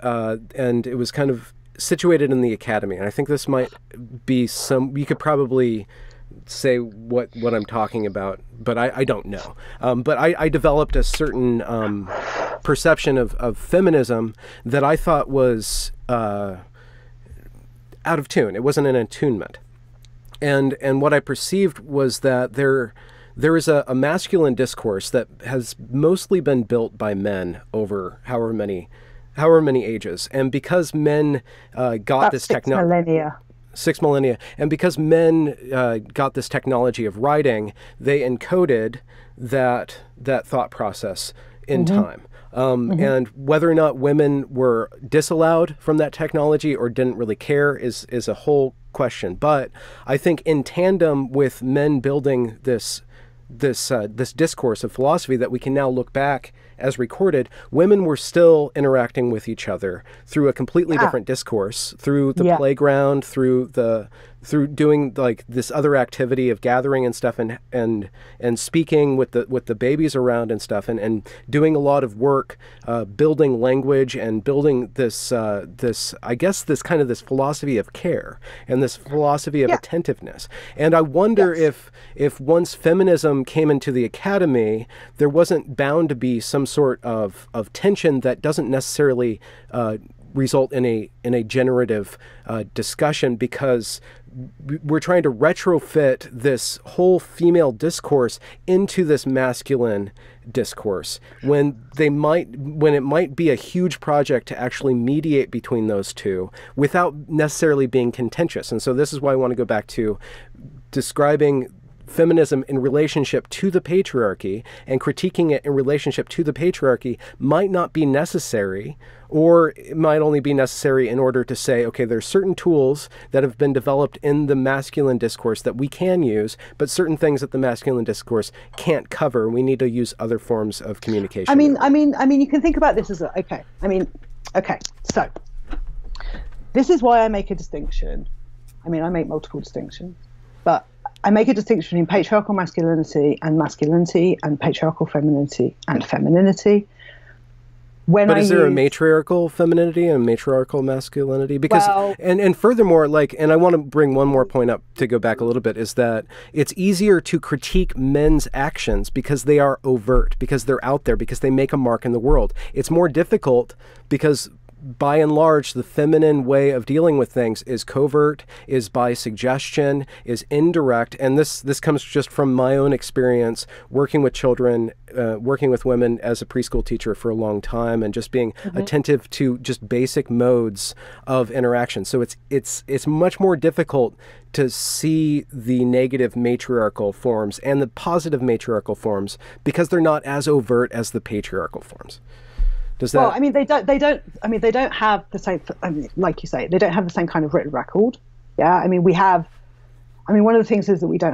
it was kind of situated in the academy. And I think this might be you could probably say what I'm talking about, but I don't know. But I developed a certain perception of feminism that I thought was out of tune. It wasn't an attunement. And what I perceived was that there is a masculine discourse that has mostly been built by men over however many ages. And because men got this technology, 6 millennia, and because men got this technology of writing, they encoded that thought process in time. And whether or not women were disallowed from that technology or didn't really care is a whole question. But I think in tandem with men building this discourse of philosophy that we can now look back as recorded, women were still interacting with each other through a completely different discourse, through the playground, through doing like this other activity of gathering and stuff, and speaking with the babies around and stuff, and doing a lot of work, building language and building this I guess this kind of this philosophy of care and this philosophy of attentiveness. And I wonder if once feminism came into the academy, there wasn't bound to be some sort of tension that doesn't necessarily result in a generative discussion, because we're trying to retrofit this whole female discourse into this masculine discourse when it might be a huge project to actually mediate between those two without necessarily being contentious. And so this is why I want to go back to describing feminism in relationship to the patriarchy, and critiquing it in relationship to the patriarchy might not be necessary, or it might only be necessary in order to say, okay, there's certain tools that have been developed in the masculine discourse that we can use, but certain things that the masculine discourse can't cover. We need to use other forms of communication. I mean, you can think about this as so this is why I make a distinction. I mean, I make multiple distinctions, but I make a distinction between patriarchal masculinity and patriarchal femininity and femininity. But is there a matriarchal femininity and matriarchal masculinity? Because and furthermore, and I want to bring one more point up to go back a little bit, is that it's easier to critique men's actions because they are overt, because they're out there, because they make a mark in the world. It's more difficult because, by and large, the feminine way of dealing with things is covert, is by suggestion, is indirect. And this comes just from my own experience working with children, working with women as a preschool teacher for a long time, and just being attentive to just basic modes of interaction. So it's much more difficult to see the negative matriarchal forms and the positive matriarchal forms because they're not as overt as the patriarchal forms. Well, I mean, they don't have the same. I mean, like you say, they don't have the same kind of written record. Yeah, I mean, one of the things is that we don't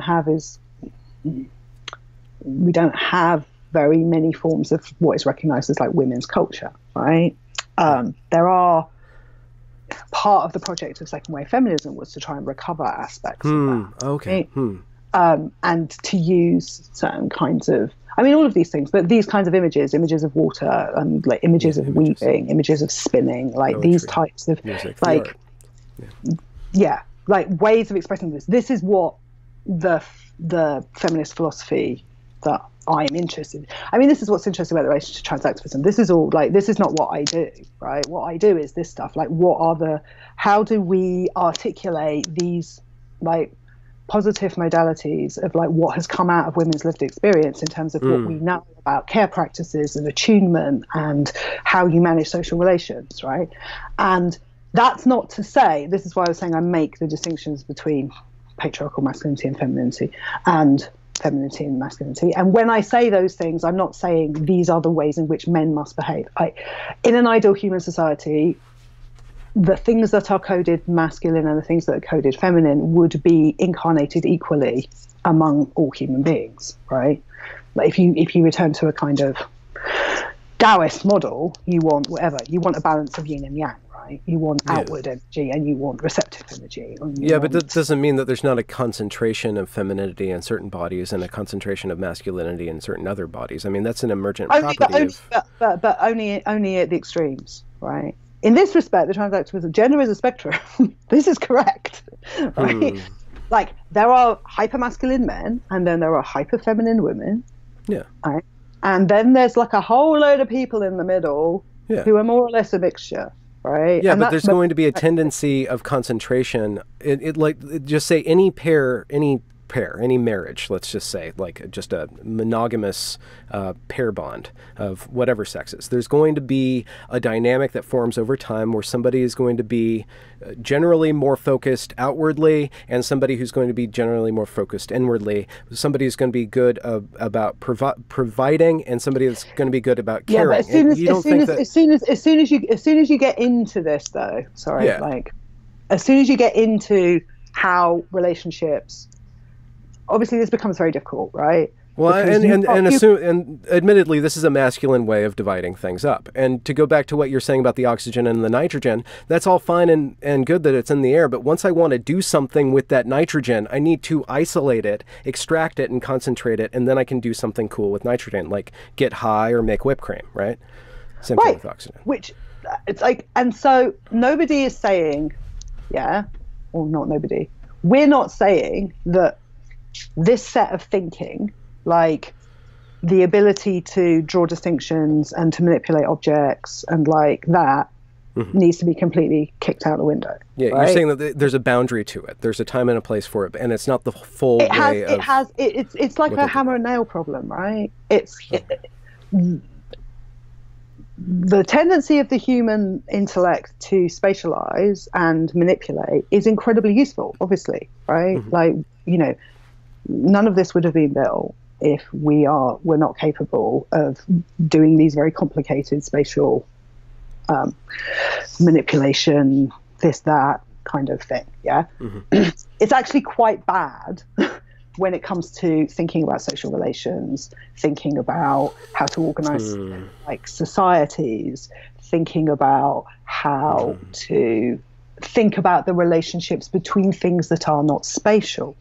have very many forms of what is recognized as like women's culture, right? There are part of the project of second wave feminism was to try and recover aspects of that. Okay. Right? And to use certain kinds of, I mean, all of these things, but these kinds of images of water, like images of weaving, images of spinning, like poetry, these types of music, like, like ways of expressing this. This is what the feminist philosophy that I'm interested in. I mean, this is what's interesting about the relationship to transactivism. This is all like, this is not what I do, right? What I do is this stuff. Like, how do we articulate these, like, positive modalities of like what has come out of women's lived experience in terms of what we know about care practices and attunement and how you manage social relations, right? And that's not to say, this is why I was saying I make the distinctions between patriarchal masculinity and femininity, and femininity and masculinity. And when I say those things, I'm not saying these are the ways in which men must behave. In an ideal human society, the things that are coded masculine and the things that are coded feminine would be incarnated equally among all human beings, right? Like if you return to a kind of Taoist model, you want whatever. You want a balance of yin and yang, right? You want outward energy and you want receptive energy. But that doesn't mean that there's not a concentration of femininity in certain bodies and a concentration of masculinity in certain other bodies. I mean, that's an emergent property. But only at the extremes, right? In this respect, the transactivism, gender is a spectrum. This is correct, right? Like, there are hyper-masculine men, and then there are hyper-feminine women. Yeah. Right? And then there's like a whole load of people in the middle who are more or less a mixture, right? Yeah, but there's going to be a tendency of concentration. Just say any marriage, let's just say, like just a monogamous pair bond of whatever sexes. There's going to be a dynamic that forms over time where somebody is going to be generally more focused outwardly and somebody who's going to be generally more focused inwardly. Somebody who's going to be good about providing and somebody that's going to be good about caring. Yeah, but as soon as you get into this though, like as soon as you get into how relationships, obviously this becomes very difficult, right? Well, and admittedly, this is a masculine way of dividing things up. And to go back to what you're saying about the oxygen and the nitrogen, that's all fine and good that it's in the air. But once I want to do something with that nitrogen, I need to isolate it, extract it, and concentrate it, and then I can do something cool with nitrogen, like get high or make whipped cream, right? Same thing with oxygen. Which, it's like, and so nobody is saying, or not nobody, we're not saying that this set of thinking, like the ability to draw distinctions and to manipulate objects and like that, needs to be completely kicked out the window. Yeah, right? You're saying that there's a boundary to it. There's a time and a place for it, and it's not the full way of... It's like a hammer and nail problem, right? The tendency of the human intellect to spatialize and manipulate is incredibly useful, obviously, right? Like, you know, none of this would have been built if we're not capable of doing these very complicated spatial manipulation, this, that kind of thing. Yeah. It's actually quite bad when it comes to thinking about social relations, thinking about how to organize like societies, thinking about how to think about the relationships between things that are not spatial.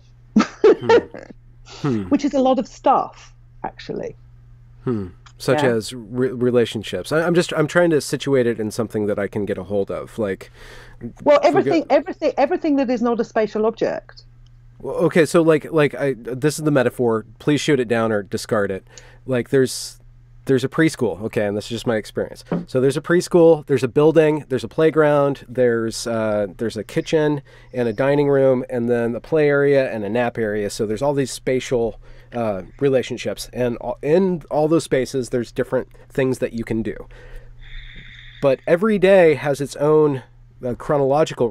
Which is a lot of stuff, actually. Such as relationships. I'm trying to situate it in something that I can get a hold of, like. Well, everything that is not a spatial object. Well, okay, so this is the metaphor. Please shoot it down or discard it. Like there's a preschool, okay, and this is just my experience. So there's a preschool, there's a building, there's a playground, there's a kitchen and a dining room, and then a play area and a nap area. So there's all these spatial relationships, and in all those spaces, there's different things that you can do. But every day has its own chronological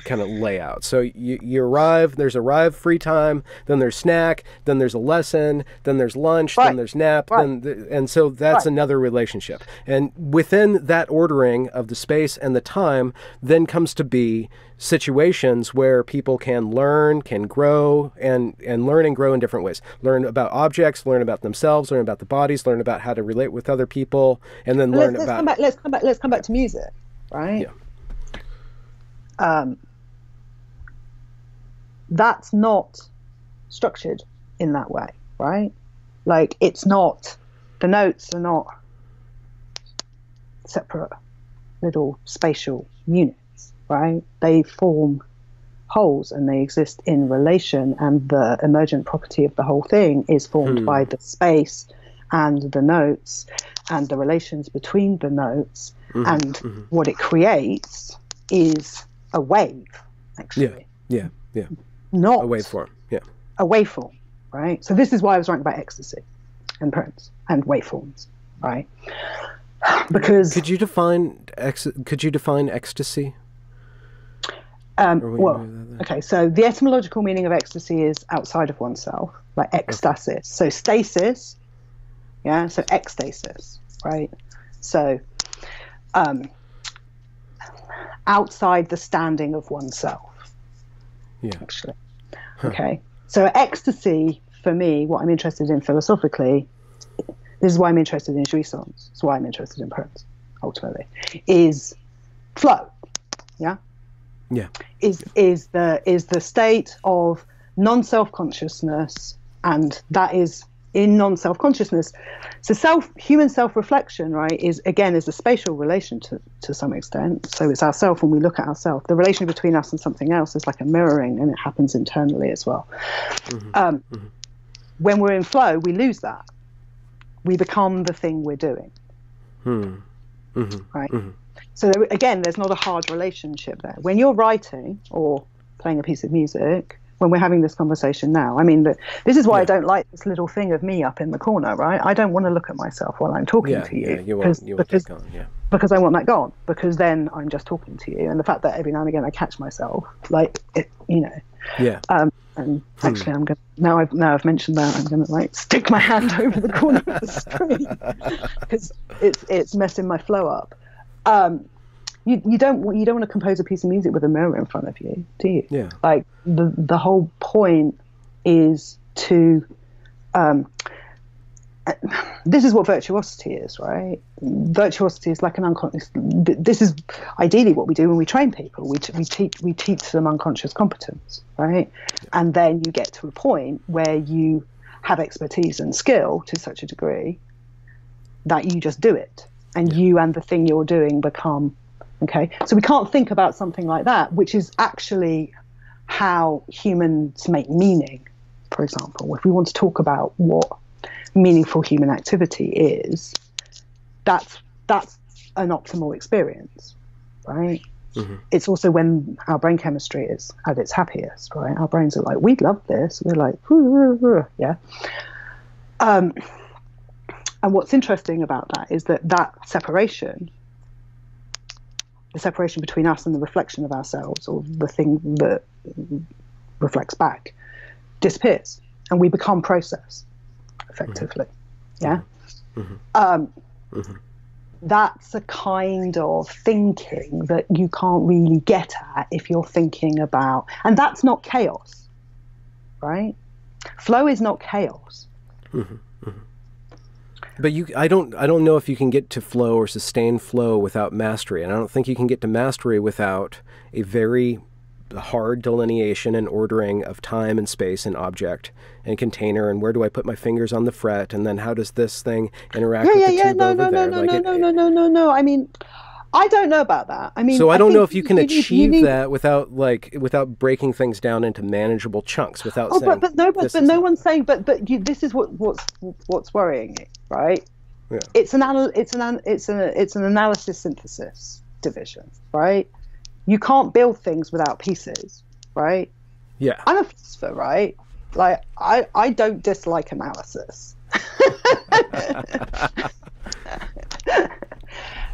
kind of layout. So you arrive, there's arrive free time, then there's snack, then there's a lesson, then there's lunch, then there's nap, and so that's another relationship. And within that ordering of the space and the time, then comes to be situations where people can learn, can grow, and learn and grow in different ways. Learn about objects, learn about themselves, learn about the bodies, learn about how to relate with other people, and then learn about... Let's come back to music, right? Yeah. That's not structured in that way, right? Like, it's not, the notes are not separate little spatial units, right? They form wholes and they exist in relation, and the emergent property of the whole thing is formed by the space and the notes and the relations between the notes, and what it creates is a wave, actually. Yeah. Not a waveform. Yeah. A waveform, right? So this is why I was writing about ecstasy and Prince and waveforms, right? Because could you define ecstasy? Okay, so the etymological meaning of ecstasy is outside of oneself, like ecstasis. Okay. So stasis, yeah, so ecstasis, right? So outside the standing of oneself, actually. Okay, so ecstasy, for me, what I'm interested in philosophically, this is why I'm interested in jouissance, it's why I'm interested in Prince, ultimately, is flow, yeah? Yeah. Is the state of non-self-consciousness, and that is in non-self-consciousness. So human self-reflection, right, is a spatial relation to some extent. So it's ourself when we look at ourselves. The relation between us and something else is like a mirroring, and it happens internally as well. When we're in flow, we lose that. We become the thing we're doing. Right? So there's not a hard relationship there. When you're writing or playing a piece of music, when we're having this conversation now, I mean, this is why I don't like this little thing of me up in the corner, right? I don't want to look at myself while I'm talking to you. You want that gone, because I want that gone, because then I'm just talking to you. And the fact that every now and again I catch myself, like, and actually I'm going to, now I've mentioned that, I'm going to like stick my hand over the corner of the screen because it's messing my flow up. You don't want to compose a piece of music with a mirror in front of you, do you? Yeah. Like the whole point is to this is what virtuosity is, right? Virtuosity is like an unconscious. This is ideally what we do when we train people. We teach them unconscious competence, right? And then you get to a point where you have expertise and skill to such a degree that you just do it, and you and the thing you're doing become okay. So we can't think about something like that, which is actually how humans make meaning. For example, if we want to talk about what meaningful human activity is, that's an optimal experience, right? It's also when our brain chemistry is at its happiest, right? Our brains are like, we love this, we're like, yeah. And what's interesting about that is that separation, the separation between us and the reflection of ourselves, or the thing that reflects back, disappears, and we become process effectively. Yeah. That's a kind of thinking that you can't really get at if you're thinking about, and that's not chaos, right? Flow is not chaos. But I don't know if you can get to flow or sustain flow without mastery, and I don't think you can get to mastery without a very hard delineation and ordering of time and space and object and container, and where do I put my fingers on the fret, and then how does this thing interact with the tube over there? No. I mean, I don't know about that. I mean, so I don't know if you can achieve that without breaking things down into manageable chunks. Without saying, but no one's saying. But this is what's worrying me, right? Yeah. It's an analysis synthesis division, right? You can't build things without pieces, right? Yeah. I'm a philosopher, right? Like, I don't dislike analysis.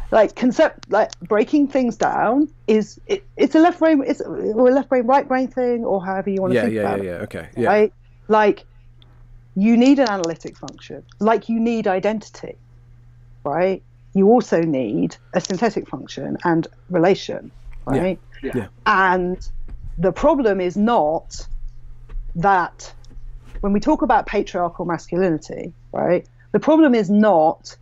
Like breaking things down it's a left brain, or a left brain, right brain thing, or however you want to think about it. Okay. Yeah. Right? Like, you need an analytic function, like you need identity, right? You also need a synthetic function and relation, right? Yeah. And the problem is not that when we talk about patriarchal masculinity, right? The problem is not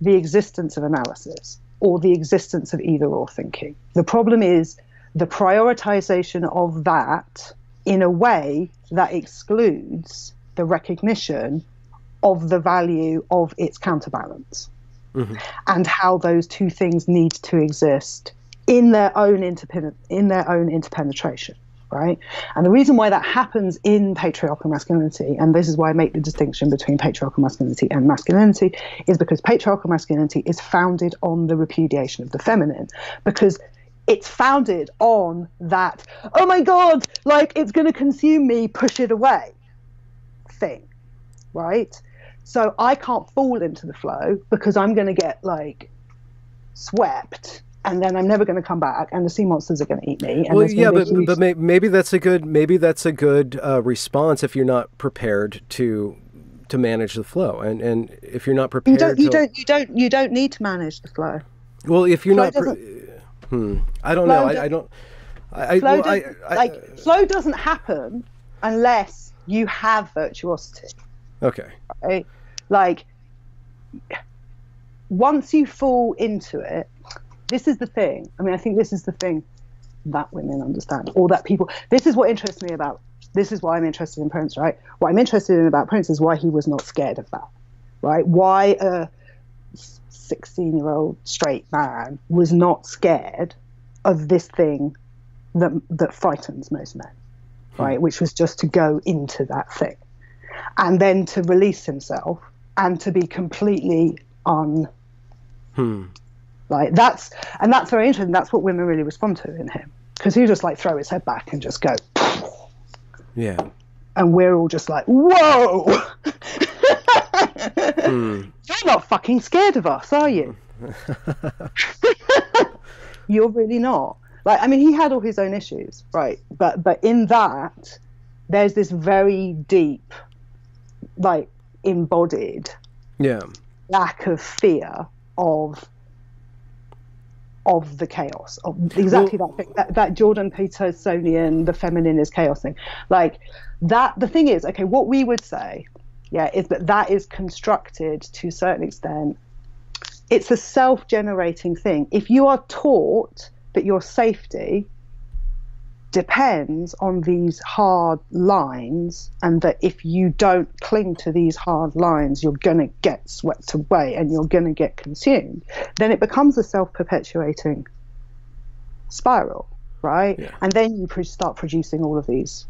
the existence of analysis or the existence of either or thinking. The problem is the prioritization of that in a way that excludes the recognition of the value of its counterbalance, and how those two things need to exist in their own interpenetration, right? And the reason why that happens in patriarchal masculinity, and this is why I make the distinction between patriarchal masculinity and masculinity, is because patriarchal masculinity is founded on the repudiation of the feminine, because it's founded on that, oh my God, like it's going to consume me, push it away thing, right? So I can't fall into the flow because I'm going to get like swept and then I'm never going to come back, and the sea monsters are going to eat me. And well, yeah, but maybe that's a good response if you're not prepared to manage the flow, and if you're not prepared, you don't need to manage the flow. Well, if you're not, I don't know. Flow doesn't happen unless you have virtuosity. Okay. Right? Like, once you fall into it, this is the thing. I mean, I think this is the thing that women understand, or that people. This is what interests me about. This is why I'm interested in Prince, right? What I'm interested in about Prince is why he was not scared of that, right? Why a 16-year-old straight man was not scared of this thing that frightens most men, right? Which was just to go into that thing and then to release himself and to be completely like that's very interesting. That's what women really respond to in him, because he just like throw his head back and just go, yeah. And we're all just like, whoa. You're not fucking scared of us, are you? You're really not. Like, I mean, he had all his own issues, right? But in that, there's this very deep, like, embodied lack of fear of the chaos, of exactly that thing, that Jordan Petersonian, the feminine is chaos thing. Like, that, the thing is, okay, what we would say, is that is constructed to a certain extent. It's a self-generating thing. If you are taught that your safety depends on these hard lines, and that if you don't cling to these hard lines, you're going to get swept away and you're going to get consumed, then it becomes a self-perpetuating spiral, right? Yeah. And then you start producing all of these.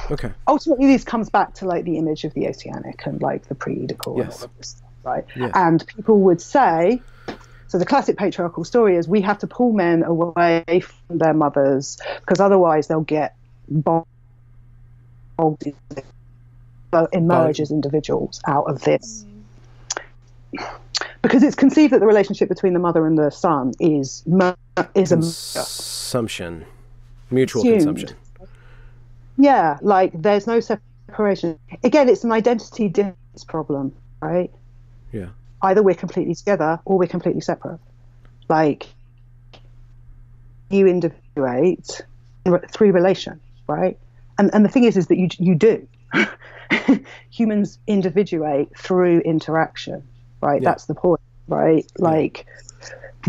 Okay. Ultimately, this comes back to like the image of the oceanic and like the pre-Oedipal and all of this stuff, right? Yes. And people would say, so the classic patriarchal story is we have to pull men away from their mothers because otherwise they'll get bogged, emerge as individuals out of this. Because it's conceived that the relationship between the mother and the son is consumption, mutual consumption. Yeah, like there's no separation. Again, it's an identity difference problem, right? Yeah. Either we're completely together or we're completely separate. Like, you individuate through relation, right? And the thing is that you do. Humans individuate through interaction, right? Yeah. That's the point, right? Like,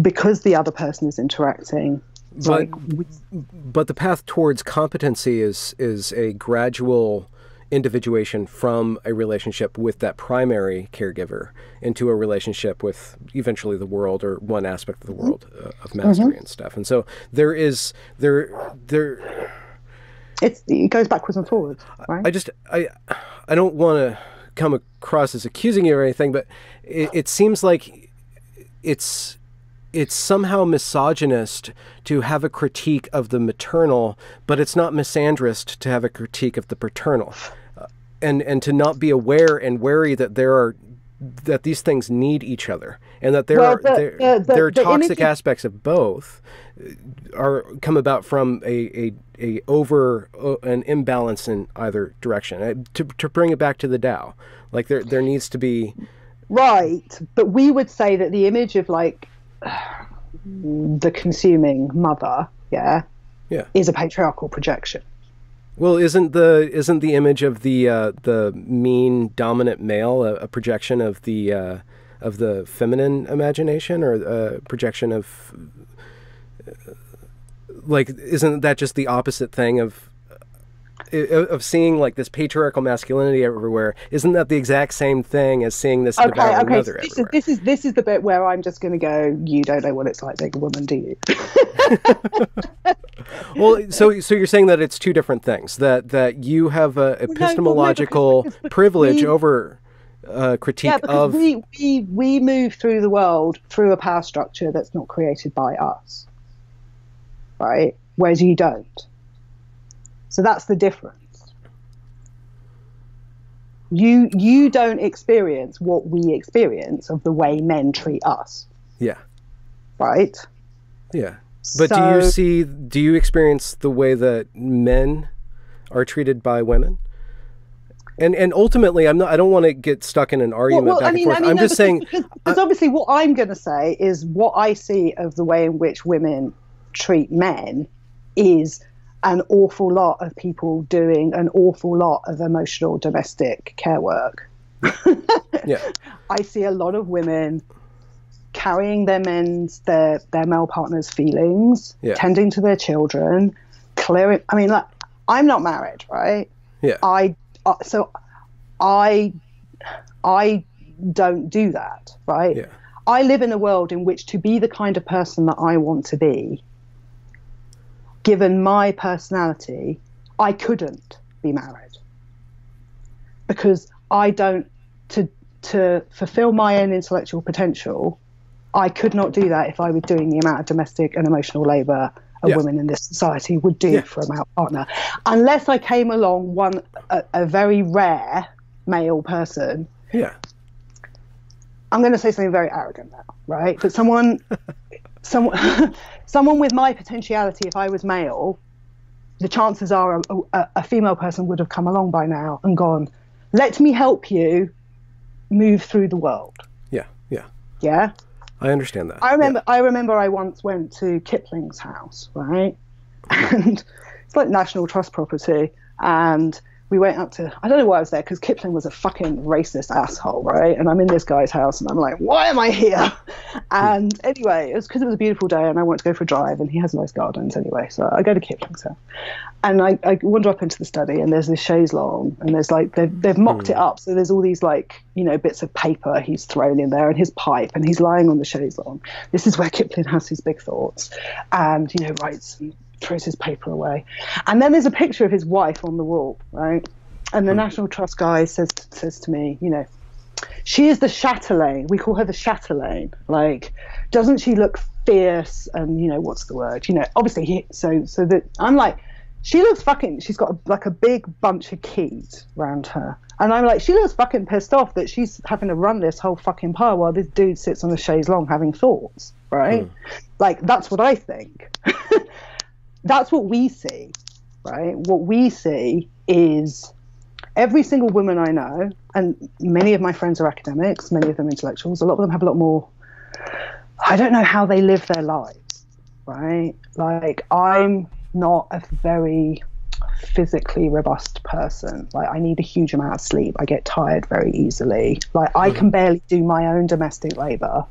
because the other person is interacting. But the path towards competency is a gradual individuation from a relationship with that primary caregiver into a relationship with eventually the world, or one aspect of the world of mastery and stuff. And so it goes backwards and forwards, right? I don't want to come across as accusing you or anything, but it seems like it's somehow misogynist to have a critique of the maternal, but it's not misandrist to have a critique of the paternal, and to not be aware and wary that that these things need each other, and that there are toxic aspects of both come about from an imbalance in either direction. To bring it back to the Tao, like there needs to be right, but we would say that the image of like the consuming mother, is a patriarchal projection. Well, isn't the image of the mean dominant male a projection of the feminine imagination, or a projection of like, isn't that just the opposite thing of seeing like this patriarchal masculinity everywhere? Isn't that the exact same thing as seeing this devouring mother everywhere? This is the bit where I'm just going to go, you don't know what it's like being a woman, do you? Well, so you're saying that it's two different things, that you have a epistemological privilege over critique of. We move through the world through a power structure that's not created by us, right? Whereas you don't. So that's the difference. You don't experience what we experience of the way men treat us. Yeah. right? Yeah. But do you experience the way that men are treated by women? And ultimately, I don't want to get stuck in an argument back and forth. I'm just saying, because obviously what I'm going to say is what I see of the way in which women treat men is an awful lot of people doing an awful lot of emotional domestic care work. Yeah. I see a lot of women carrying their male partner's feelings, tending to their children, clearing. I mean, like, I'm not married, right? Yeah. So I don't do that, right? Yeah. I live in a world in which to be the kind of person that I want to be, given my personality, I couldn't be married. Because I don't, to fulfill my own intellectual potential, I could not do that if I was doing the amount of domestic and emotional labour a woman in this society would do for a male partner, unless I came along a very rare male person. Yeah. I'm going to say something very arrogant now, right? But someone with my potentiality, if I was male, the chances are a female person would have come along by now and gone, let me help you move through the world. Yeah. Yeah. Yeah. I understand that. I remember I once went to Kipling's house, right? And it's like National Trust property. And we went up to, I don't know why I was there, because Kipling was a fucking racist asshole, right? And I'm in this guy's house and I'm like, why am I here? And anyway, it was because it was a beautiful day and I wanted to go for a drive, and he has nice gardens anyway. So I go to Kipling's house. And I wander up into the study, and there's this chaise longue, and there's like, they've mocked it up. So there's all these like, you know, bits of paper he's thrown in there, and his pipe, and he's lying on the chaise longue. This is where Kipling has his big thoughts, and, you know, writes and throws his paper away. And then there's a picture of his wife on the wall, right? And the National Trust guy says to me, you know, she is the chatelaine. We call her the chatelaine. Like, doesn't she look fierce? And, you know, what's the word? You know, obviously, so that I'm like, she looks fucking, she's got like a big bunch of keys around her. And I'm like, she looks fucking pissed off that she's having to run this whole fucking pile while this dude sits on a chaise longue having thoughts, right? Like, that's what I think. That's what we see, right? What we see is every single woman I know, and many of my friends are academics, many of them intellectuals, a lot of them have a lot more, I don't know how they live their lives, right? Like, I'm not a very physically robust person. Like, I need a huge amount of sleep. I get tired very easily. Like, I can barely do my own domestic labor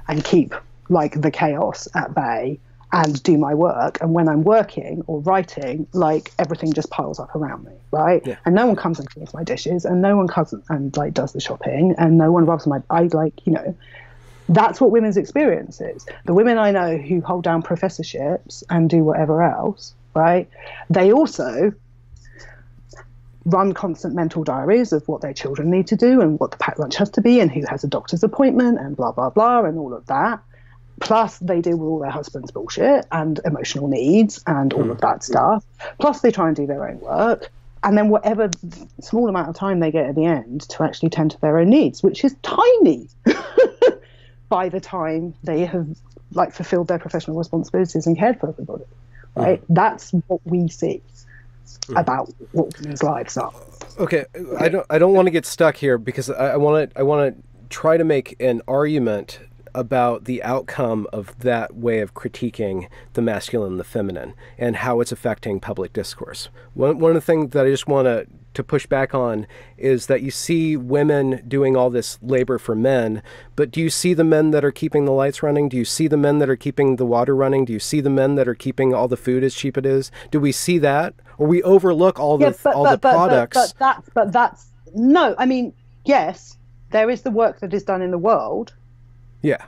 and keep like the chaos at bay and do my work. And when I'm working or writing, like, everything just piles up around me, right? Yeah. And no one comes and cleans my dishes, and no one comes and like does the shopping, and no one rubs my, you know, that's what women's experience is. The women I know who hold down professorships and do whatever else, right? They also run constant mental diaries of what their children need to do and what the packed lunch has to be and who has a doctor's appointment and blah, blah, blah, and all of that. Plus, they deal with all their husband's bullshit and emotional needs and all of that stuff. Plus, they try and do their own work. And then whatever small amount of time they get at the end to actually tend to their own needs, which is tiny by the time they have like fulfilled their professional responsibilities and cared for everybody. Right? That's what we see about what women's lives are. Okay, I don't want to get stuck here because I want to try to make an argument about the outcome of that way of critiquing the masculine and the feminine and how it's affecting public discourse. One of the things that I just want to push back on is that you see women doing all this labor for men, but do you see the men that are keeping the lights running? Do you see the men that are keeping the water running? Do you see the men that are keeping all the food as cheap it is? Do we see that? Or we overlook all the products? But that's no, I mean, yes, there is the work that is done in the world. Yeah.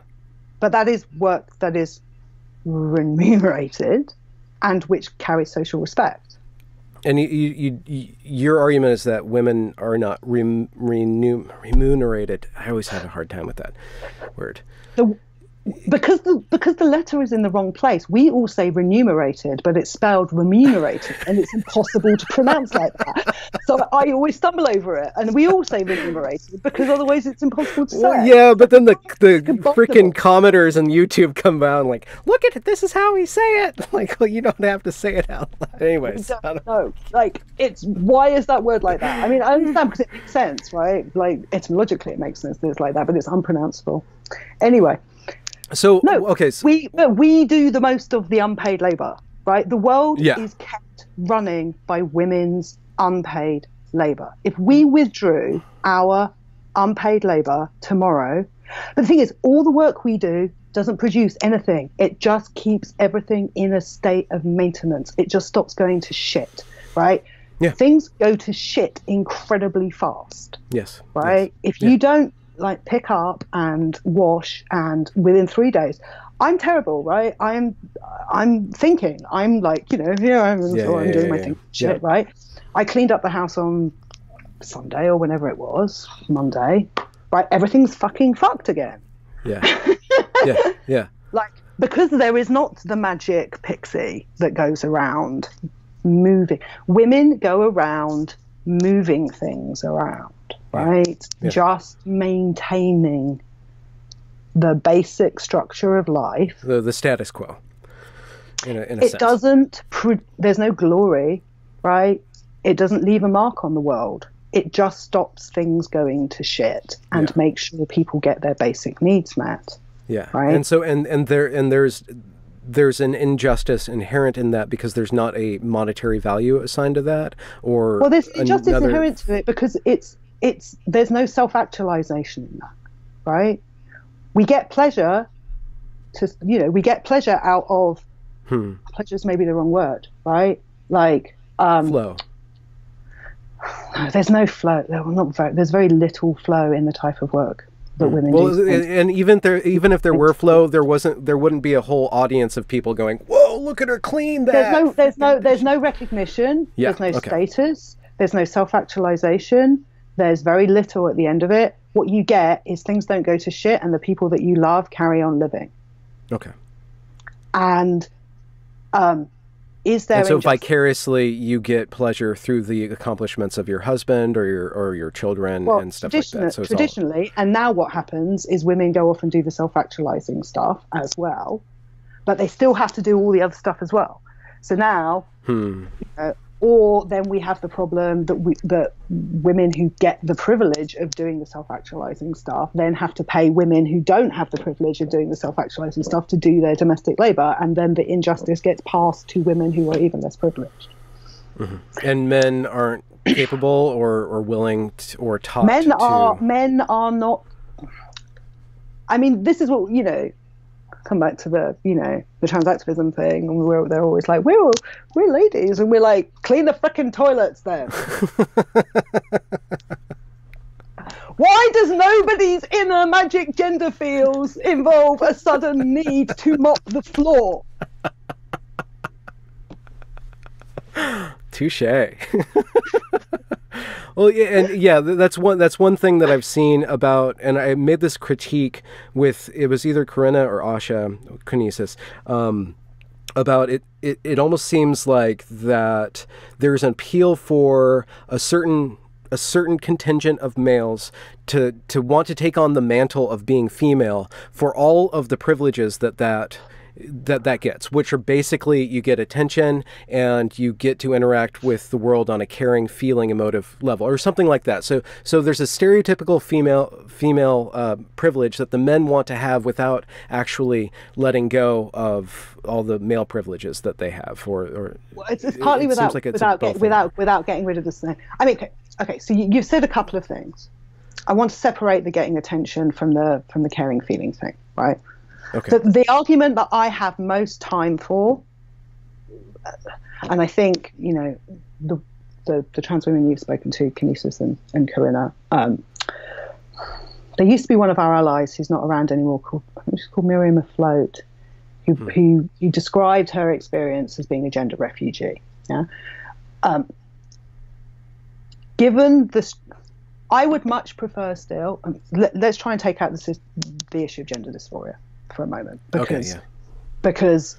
But that is work that is remunerated and which carries social respect. And your argument is that women are not remunerated. I always have a hard time with that word. because the letter is in the wrong place. We all say remunerated, but it's spelled remunerated, and it's impossible to pronounce like that. So I always stumble over it, and we all say remunerated because otherwise it's impossible to say. Well, yeah, but then the freaking commenters on YouTube come out and like, look at it, this is how we say it. Like, well, you don't have to say it out loud. Anyways, I don't know. Like, why is that word like that? I mean, I understand because it makes sense, right? Like, etymologically it makes sense that it's like that, but it's unpronounceable. Anyway. So, no, okay. So, we do the most of the unpaid labor, right? The world is kept running by women's unpaid labor. If we withdrew our unpaid labor tomorrow, but the thing is, all the work we do doesn't produce anything. It just keeps everything in a state of maintenance. It just stops going to shit, right? Yeah. Things go to shit incredibly fast. Yes. Right? Yes. If you don't like pick up and wash, and within 3 days, I'm terrible, right? I'm thinking, I'm like, you know, here I'm doing my thing, shit, right? I cleaned up the house on Sunday or whenever it was, Monday, right? Everything's fucking fucked again. Yeah. Yeah. Like, because there is not the magic pixie that goes around moving. Women go around moving things around. Right? Yeah. Just maintaining the basic structure of life. The status quo. In a it sense. Doesn't, there's no glory, right? It doesn't leave a mark on the world. It just stops things going to shit and makes sure people get their basic needs met. Yeah. Right. And so, there's an injustice inherent in that because there's not a monetary value assigned to that, or well, there's injustice inherent to it because there's no self-actualization in that, right? We get pleasure out of pleasure is maybe the wrong word, right? Like flow. There's no flow. There's very little flow in the type of work that women do. And even if there were flow, there wouldn't be a whole audience of people going, "Whoa, look at her clean that." There's no recognition. Yeah, there's no status. There's no self-actualization. There's very little at the end of it. What you get is things don't go to shit, and the people that you love carry on living. Okay. And is there? And so vicariously, you get pleasure through the accomplishments of your husband or your children and stuff like that. So traditionally, and now what happens is women go off and do the self-actualizing stuff as well, but they still have to do all the other stuff as well. So now. Or then we have the problem that women who get the privilege of doing the self-actualizing stuff then have to pay women who don't have the privilege of doing the self-actualizing stuff to do their domestic labor, and then the injustice gets passed to women who are even less privileged. Mm-hmm. And men aren't capable or willing or taught men are not. I mean, this is what, you know, come back to the trans activism thing, and they're always like, we're ladies, and we're like, clean the frickin' toilets then. Why does nobody's inner magic gender feels involve a sudden need to mop the floor? Touche. Well, that's one thing that I've seen about, and I made this critique with, it was either Corinna or Asha Kinesis, about it. It almost seems like that there's an appeal for a certain contingent of males to want to take on the mantle of being female for all of the privileges that gets, which are basically, you get attention and you get to interact with the world on a caring, feeling, emotive level, or something like that. So there's a stereotypical female privilege that the men want to have without actually letting go of all the male privileges that they have. Well, it's partly without getting rid of this thing. I mean, okay. So you've said a couple of things. I want to separate the getting attention from the caring, feeling thing, right? Okay. The argument that I have most time for, and I think, you know, the trans women you've spoken to, Kinesis and Corinna, there used to be one of our allies who's not around anymore, she's called Miriam Afloat, who described her experience as being a gender refugee. Yeah. Given this, I would much prefer still. Let's try and take out the issue of gender dysphoria. for a moment, because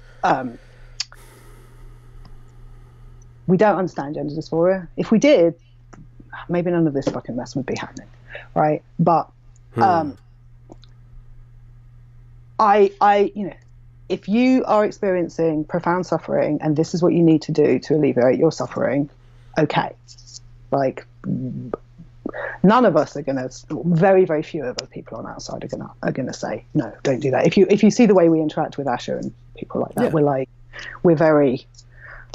we don't understand gender dysphoria. If we did, maybe none of this fucking mess would be happening, right? But if you are experiencing profound suffering and this is what you need to do to alleviate your suffering, okay. Like, none of us are going to, very, very few of us people on our side are going to say, no, don't do that. If you see the way we interact with Asher and people like that, we're very,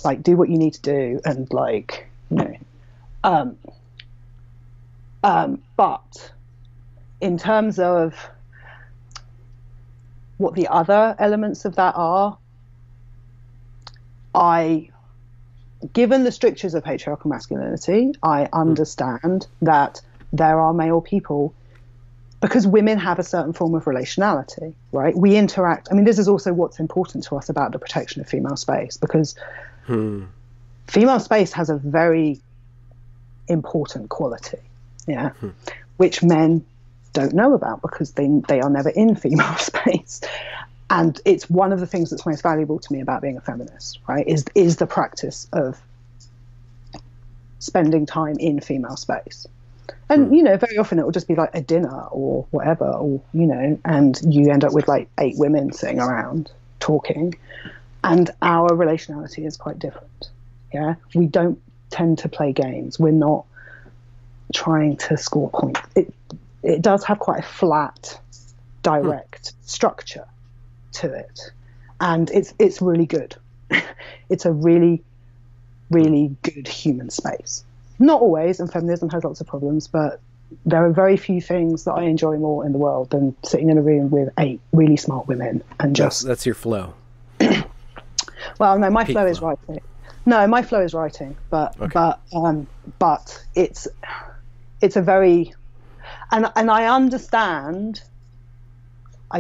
like, do what you need to do. And like, but in terms of what the other elements of that are, given the strictures of patriarchal masculinity, I understand that there are male people, because women have a certain form of relationality, right? We interact. I mean, this is also what's important to us about the protection of female space, because female space has a very important quality, which men don't know about because they are never in female space. And it's one of the things that's most valuable to me about being a feminist, right? Is the practice of spending time in female space. And, very often it will just be like a dinner or whatever, or, and you end up with like 8 women sitting around talking. And our relationality is quite different. Yeah. We don't tend to play games. We're not trying to score points. It does have quite a flat, direct structure to it, and it's really good. It's a really, really good human space. Not always, and feminism has lots of problems, but there are very few things that I enjoy more in the world than sitting in a room with 8 really smart women and just... That's your flow. Well, no, my flow is writing. No, my flow is writing, but it's a very... And I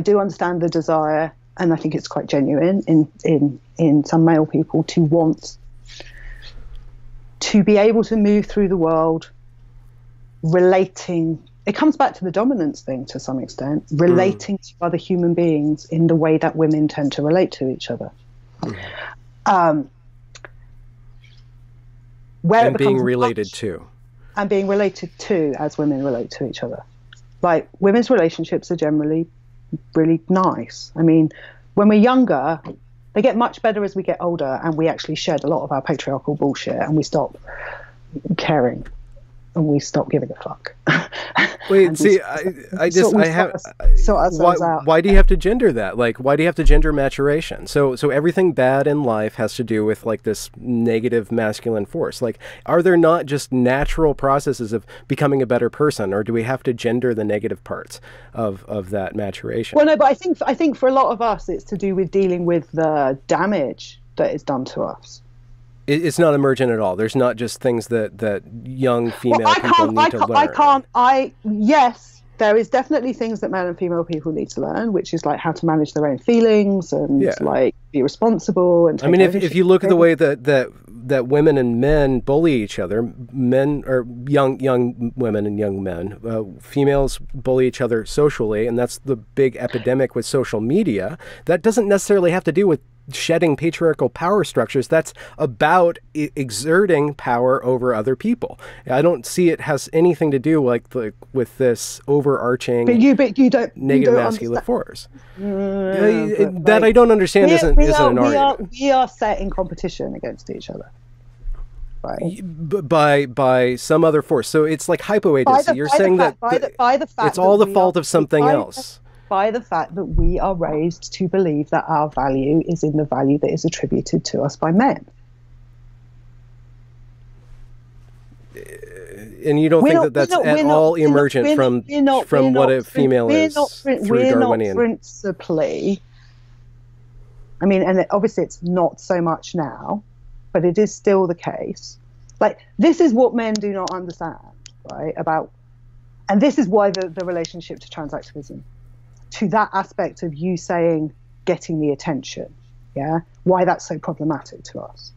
do understand the desire, and I think it's quite genuine in some male people to want to be able to move through the world relating. It comes back to the dominance thing to some extent, relating to other human beings in the way that women tend to relate to each other. Where and being related to. And being related to as women relate to each other. Like, women's relationships are generally really nice. I mean, when we're younger, they get much better as we get older, and we actually shed a lot of our patriarchal bullshit, and we stop caring, and we stop giving a fuck. Wait, see, why do you have to gender that? Like, why do you have to gender maturation? So everything bad in life has to do with like this negative masculine force. Like, are there not just natural processes of becoming a better person, or do we have to gender the negative parts of that maturation? Well, no, but I think for a lot of us, it's to do with dealing with the damage that is done to us. It's not emergent at all. There's not just things that young female people need to learn. Yes, there is definitely things that male and female people need to learn, which is like how to manage their own feelings and like be responsible. And I mean, if you look at the way that women and men bully each other, men or young women and young men, females bully each other socially, and that's the big epidemic with social media. That doesn't necessarily have to do with shedding patriarchal power structures. That's about exerting power over other people. I don't see it has anything to do like with this overarching negative masculine force. That I don't understand isn't an argument. We are set in competition against each other. Right. By some other force. So it's like hypoagency. You're saying that it's all the fault of something else. By the fact that we are raised to believe that our value is in the value that is attributed to us by men. And you don't think that's at all emergent from what a female is through Darwinian? Principally. I mean, and obviously it's not so much now, but it is still the case. Like, this is what men do not understand, right? And this is why the relationship to transactivism, to that aspect of you saying getting the attention, why that's so problematic to us,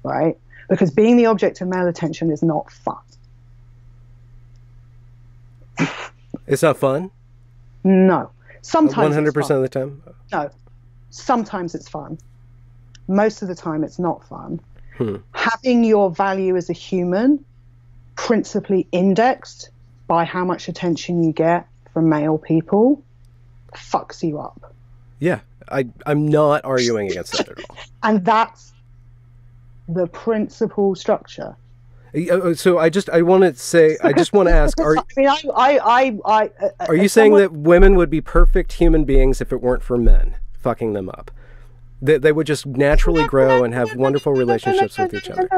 right? Because being the object of male attention is not fun. It's not fun? No. Sometimes 100% of the time? No. Sometimes it's fun. Most of the time it's not fun. Having your value as a human principally indexed by how much attention you get from male people fucks you up. Yeah, I'm not arguing against that at all. And that's the principal structure. So I just want to ask, are you saying that women would be perfect human beings if it weren't for men fucking them up? They would just naturally grow and have wonderful relationships with each other.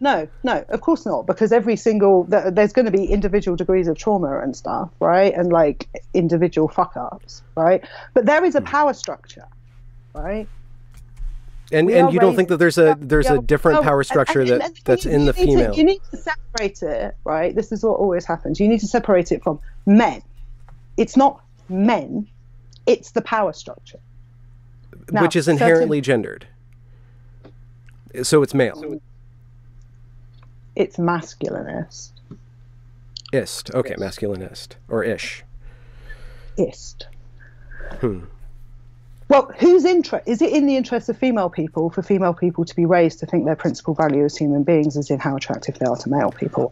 No, of course not, because there's going to be individual degrees of trauma and stuff, right? And like individual fuck ups, right? But there is a power structure, right? And you don't think that there's a different power structure that's in the female? You need to separate it, right? This is what always happens. You need to separate it from men. It's not men, it's the power structure. Now, which is inherently gendered. So it's male. It's masculinist. Ist. Okay, masculinist. Or ish. Ist. Well, is it in the interest of female people for female people to be raised to think their principal value as human beings is in how attractive they are to male people?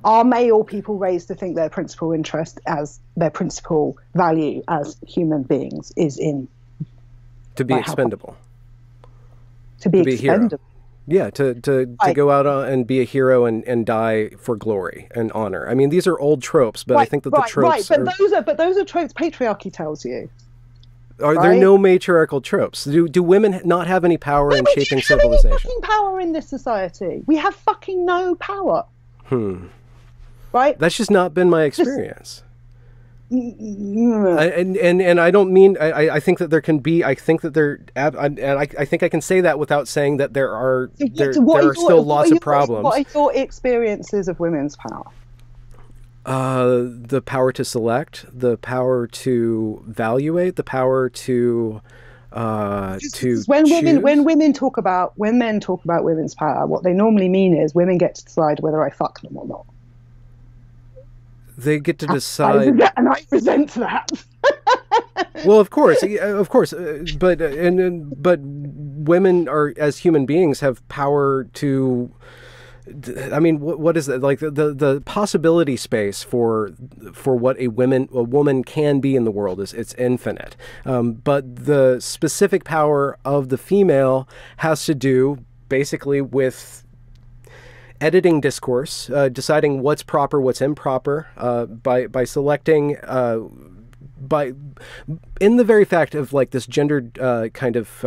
Are male people raised to think their principal interest as their principal value as human beings is in to be expendable? To be expendable. Yeah, to go out and be a hero and die for glory and honor. I mean, these are old tropes, but I think that the tropes but those are tropes patriarchy tells you. Are there no matriarchal tropes? Do women not have any power in shaping civilization? We have fucking power in this society. We have fucking no power. Right? That's just not been my experience. And I don't mean I think that there can be. I think that there and I think I can say that without saying that there are still lots of problems. What are your experiences of women's power? The power to select, the power to evaluate, the power to when men talk about women's power, what they normally mean is women get to decide whether I fuck them or not. They get to decide, and I resent that. Well, of course, but women are, as human beings, have power to. I mean, what is that? Like the possibility space for what a woman can be in the world it's infinite. But the specific power of the female has to do basically with editing discourse, deciding what's proper, what's improper, by selecting, in the very fact of like this gendered kind of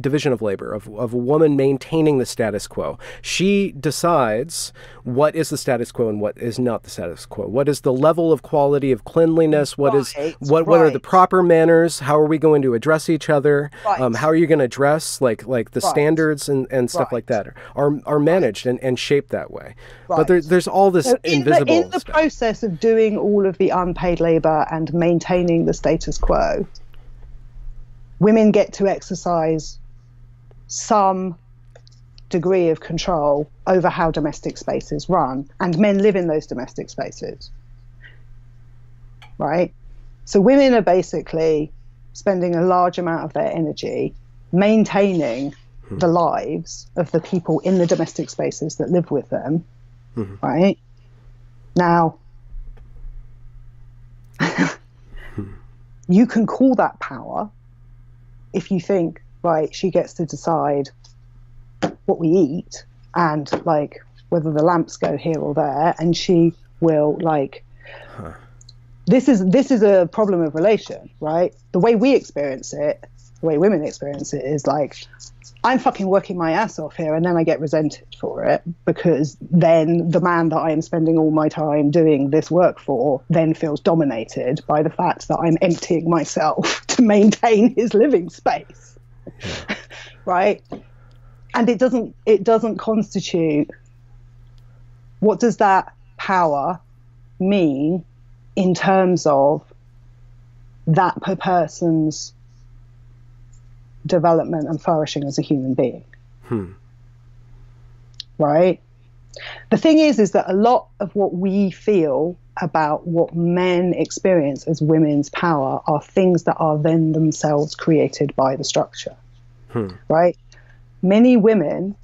division of labor, of a woman maintaining the status quo. She decides what is the status quo and what is not the status quo. What is the level of quality of cleanliness? What are the proper manners? How are we going to address each other? How are you going to dress? Like the standards and stuff like that are managed and shaped that way. But there's all this invisible in the process of doing all of the unpaid labor and maintaining the status quo, women get to exercise some degree of control over how domestic spaces run, and men live in those domestic spaces, right? So women are basically spending a large amount of their energy maintaining the lives of the people in the domestic spaces that live with them, right? Now, you can call that power if you think, right, she gets to decide what we eat and like whether the lamps go here or there, and she will like this is a problem of relation, right? The way we experience it, the way women experience it is like, I'm fucking working my ass off here, and then I get resented for it because then the man that I am spending all my time doing this work for then feels dominated by the fact that I'm emptying myself to maintain his living space, right? And it doesn't constitute. What does that power mean in terms of that per person's development and flourishing as a human being? Right? The thing is that a lot of what we feel about what men experience as women's power are things that are then themselves created by the structure, right? Many women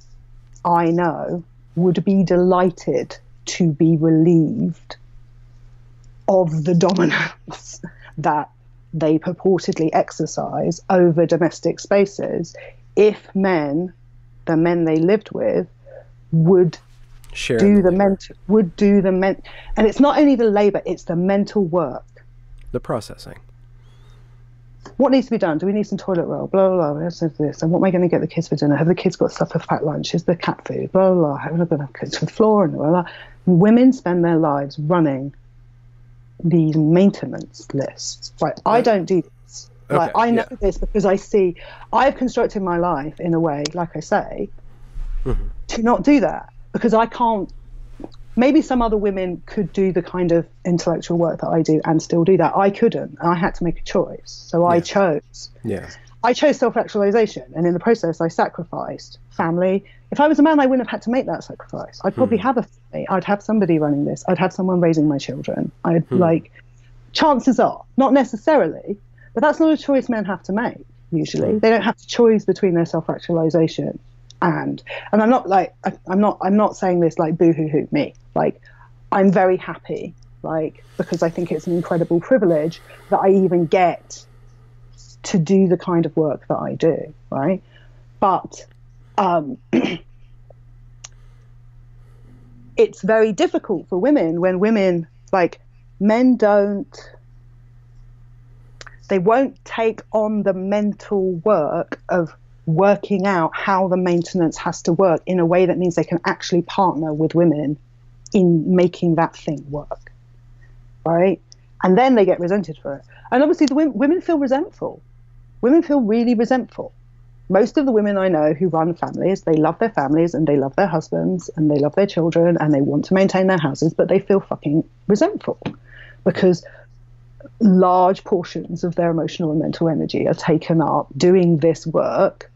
I know would be delighted to be relieved of the dominance that they purportedly exercise over domestic spaces if men, the men they lived with, would do the mental, and it's not only the labor, it's the mental work, the processing. What needs to be done? Do we need some toilet roll? Blah blah blah. This and what am I going to get the kids for dinner? Have the kids got stuff for packed lunch? Is the cat food? Blah blah blah. How am I going to have kids for the floor? And blah, blah. Women spend their lives running these maintenance lists. Right? I don't do this. Like, I know this because I've constructed my life in a way, like I say, to not do that. Because I can't, maybe some other women could do the kind of intellectual work that I do and still do that. I couldn't. I had to make a choice. So I chose. Yeah. I chose self-actualization. And in the process, I sacrificed family. If I was a man, I wouldn't have had to make that sacrifice. I'd probably have a family. I'd have somebody running this. I'd have someone raising my children. Chances are, not necessarily, but that's not a choice men have to make, usually. They don't have to choose between their self-actualization and I'm not saying this like boo-hoo-hoo me. Like, I'm very happy, like, because I think it's an incredible privilege that I even get to do the kind of work that I do, right? But it's very difficult for women when women, like, men they won't take on the mental work of working out how the maintenance has to work in a way that means they can actually partner with women in making that thing work, right? And then they get resented for it. And obviously the women feel resentful. Women feel really resentful. Most of the women I know who run families, they love their families and they love their husbands and they love their children and they want to maintain their houses, but they feel fucking resentful because large portions of their emotional and mental energy are taken up doing this work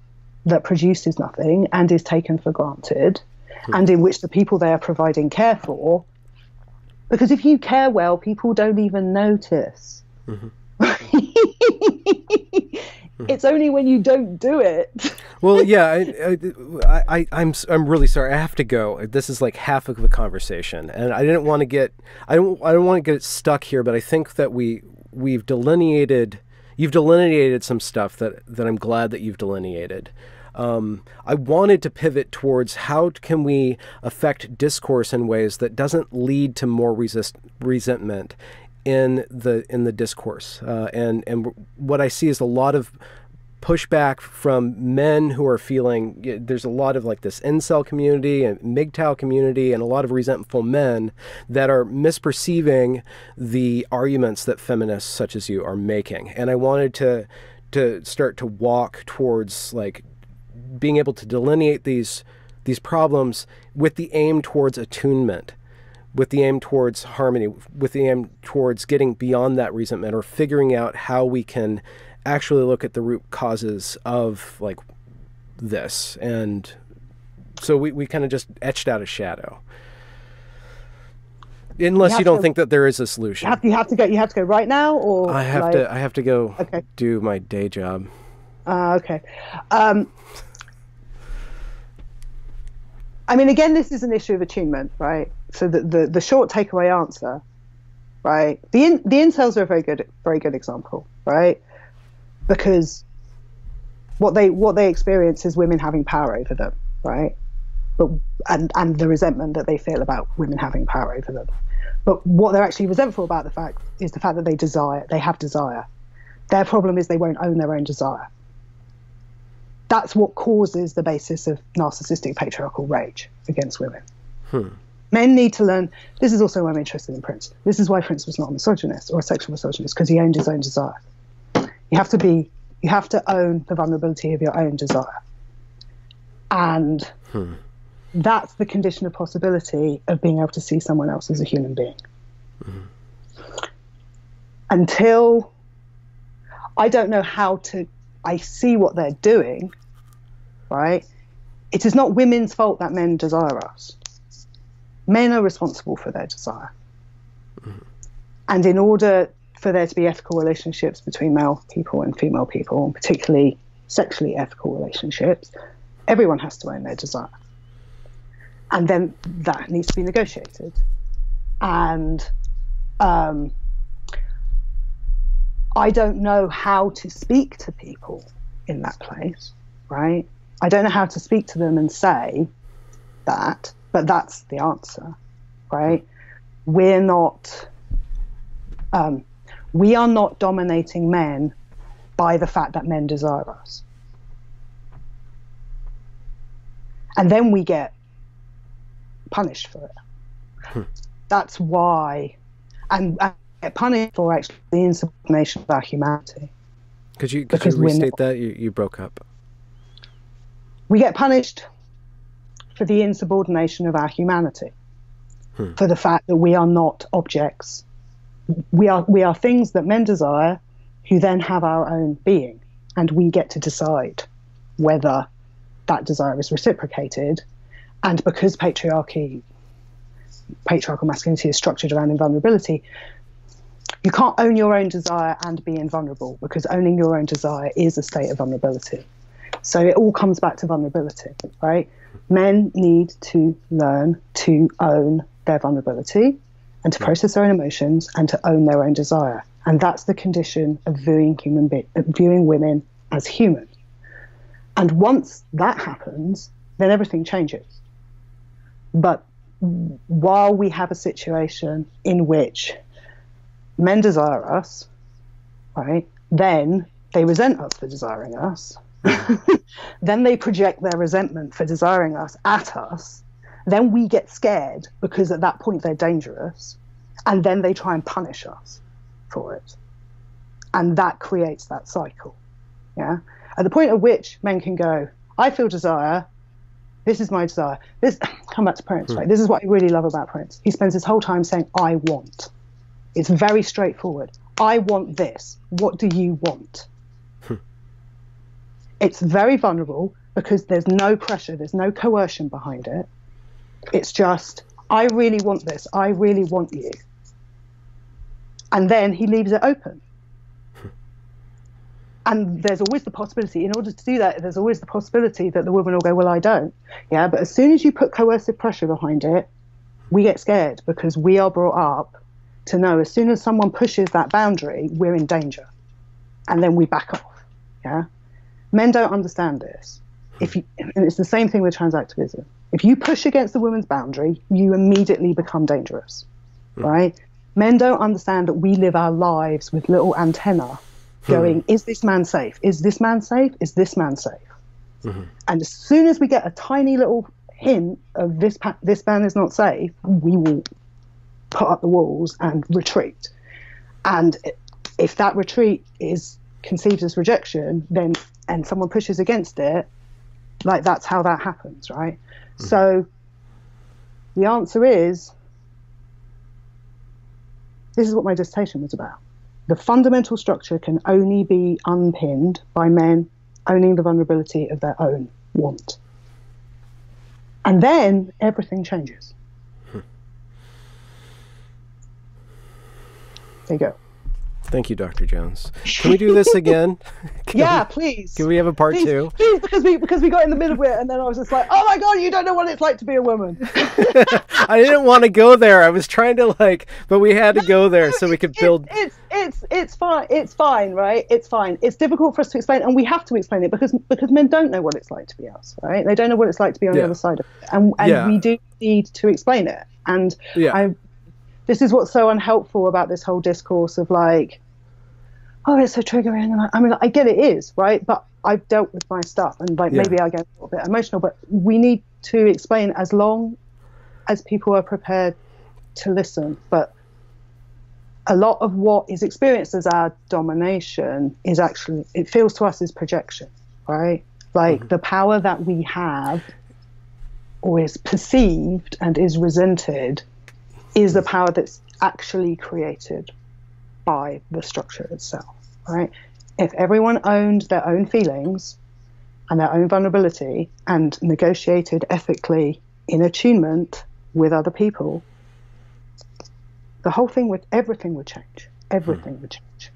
that produces nothing and is taken for granted, and in which the people they are providing care for, because if you care well, people don't even notice. It's only when you don't do it. Well, yeah, I'm really sorry. I have to go. This is like half of the conversation, and I don't want to get stuck here. But I think that you've delineated some stuff that I'm glad that you've delineated. I wanted to pivot towards how can we affect discourse in ways that doesn't lead to more resentment in the discourse. And what I see is a lot of pushback from men who are feeling, there's a lot of like this incel community and MGTOW community and a lot of resentful men that are misperceiving the arguments that feminists such as you are making. And I wanted to start to walk towards like being able to delineate these problems with the aim towards attunement, with the aim towards harmony, with the aim towards getting beyond that resentment or figuring out how we can actually look at the root causes of like this. And so we kind of just etched out a shadow. Unless you don't think that there is a solution. You have to go right now, or I have to go do my day job. Okay. I mean, again, this is an issue of attunement, right? So the short takeaway answer, right? The incels are a very good example, right? Because what they experience is women having power over them, right? But and the resentment that they feel about women having power over them. But what they're actually resentful about is the fact that they have desire. Their problem is they won't own their own desire. That's what causes the basis of narcissistic patriarchal rage against women. Men need to learn. This is also why I'm interested in Prince. This is why Prince was not a misogynist or a sexual misogynist, because he owned his own desire. You have to own the vulnerability of your own desire. And that's the condition of possibility of being able to see someone else as a human being. Until I don't know how to, I see what they're doing, right? It is not women's fault that men desire us. Men are responsible for their desire. And in order for there to be ethical relationships between male people and female people, and particularly sexually ethical relationships, everyone has to own their desire. And then that needs to be negotiated. And I don't know how to speak to people in that place, right? I don't know how to speak to them and say that, but that's the answer, right? We are not dominating men by the fact that men desire us. And then we get punished for it. That's why, and get punished for actually the insubordination of our humanity. Could you restate that? You broke up. We get punished for the insubordination of our humanity, for the fact that we are not objects. We are things that men desire, who then have our own being, and we get to decide whether that desire is reciprocated. And because patriarchal masculinity is structured around invulnerability, you can't own your own desire and be invulnerable, because owning your own desire is a state of vulnerability. So it all comes back to vulnerability, right? Men need to learn to own their vulnerability and to process their own emotions and to own their own desire. And that's the condition of viewing women as human. And once that happens, then everything changes. But while we have a situation in which men desire us, right, then they resent us for desiring us. Then they project their resentment for desiring us at us. Then we get scared because at that point they're dangerous. And then they try and punish us for it. And that creates that cycle. Yeah. At the point at which men can go, I feel desire. This is my desire. Come back to Prince, right? This is what I really love about Prince. He spends his whole time saying, I want. It's very straightforward. I want this. What do you want? It's very vulnerable because there's no pressure, there's no coercion behind it. It's just, I really want this. I really want you. And then he leaves it open. And there's always the possibility, in order to do that, there's always the possibility that the woman will go, well, I don't. Yeah, but as soon as you put coercive pressure behind it, we get scared because we are brought up to know as soon as someone pushes that boundary, we're in danger. And then we back off. Yeah. Men don't understand this. And it's the same thing with transactivism. If you push against the woman's boundary, you immediately become dangerous, right? Men don't understand that we live our lives with little antenna going, is this man safe? Is this man safe? Is this man safe? And as soon as we get a tiny little hint of this man is not safe, we will put up the walls and retreat. And if that retreat is conceived as rejection, then and someone pushes against it, like that's how that happens, right? So the answer is, this is what my dissertation was about. The fundamental structure can only be unpinned by men owning the vulnerability of their own want. And then everything changes. There you go. Thank you, Dr. Jones. Can we do this again? Please. Can we have a part two? Please, because we got in the middle of it, and then I was just like, oh my God, you don't know what it's like to be a woman. I didn't want to go there. I was trying to but we had to go there so we could build. It's fine. It's fine, right? It's fine. It's difficult for us to explain, and we have to explain it because men don't know what it's like to be us, right? They don't know what it's like to be on the other side of it, and we do need to explain it. And this is what's so unhelpful about this whole discourse of oh, it's so triggering. And I mean, I get it is, right? But I've dealt with my stuff and maybe I get a little bit emotional, but we need to explain as long as people are prepared to listen. But a lot of what is experienced as our domination is actually, it feels to us as projection, right? The power that we have or is perceived and is resented is the power that's actually created by the structure itself, right? If everyone owned their own feelings and their own vulnerability and negotiated ethically in attunement with other people, the whole thing everything would change. Everything would change.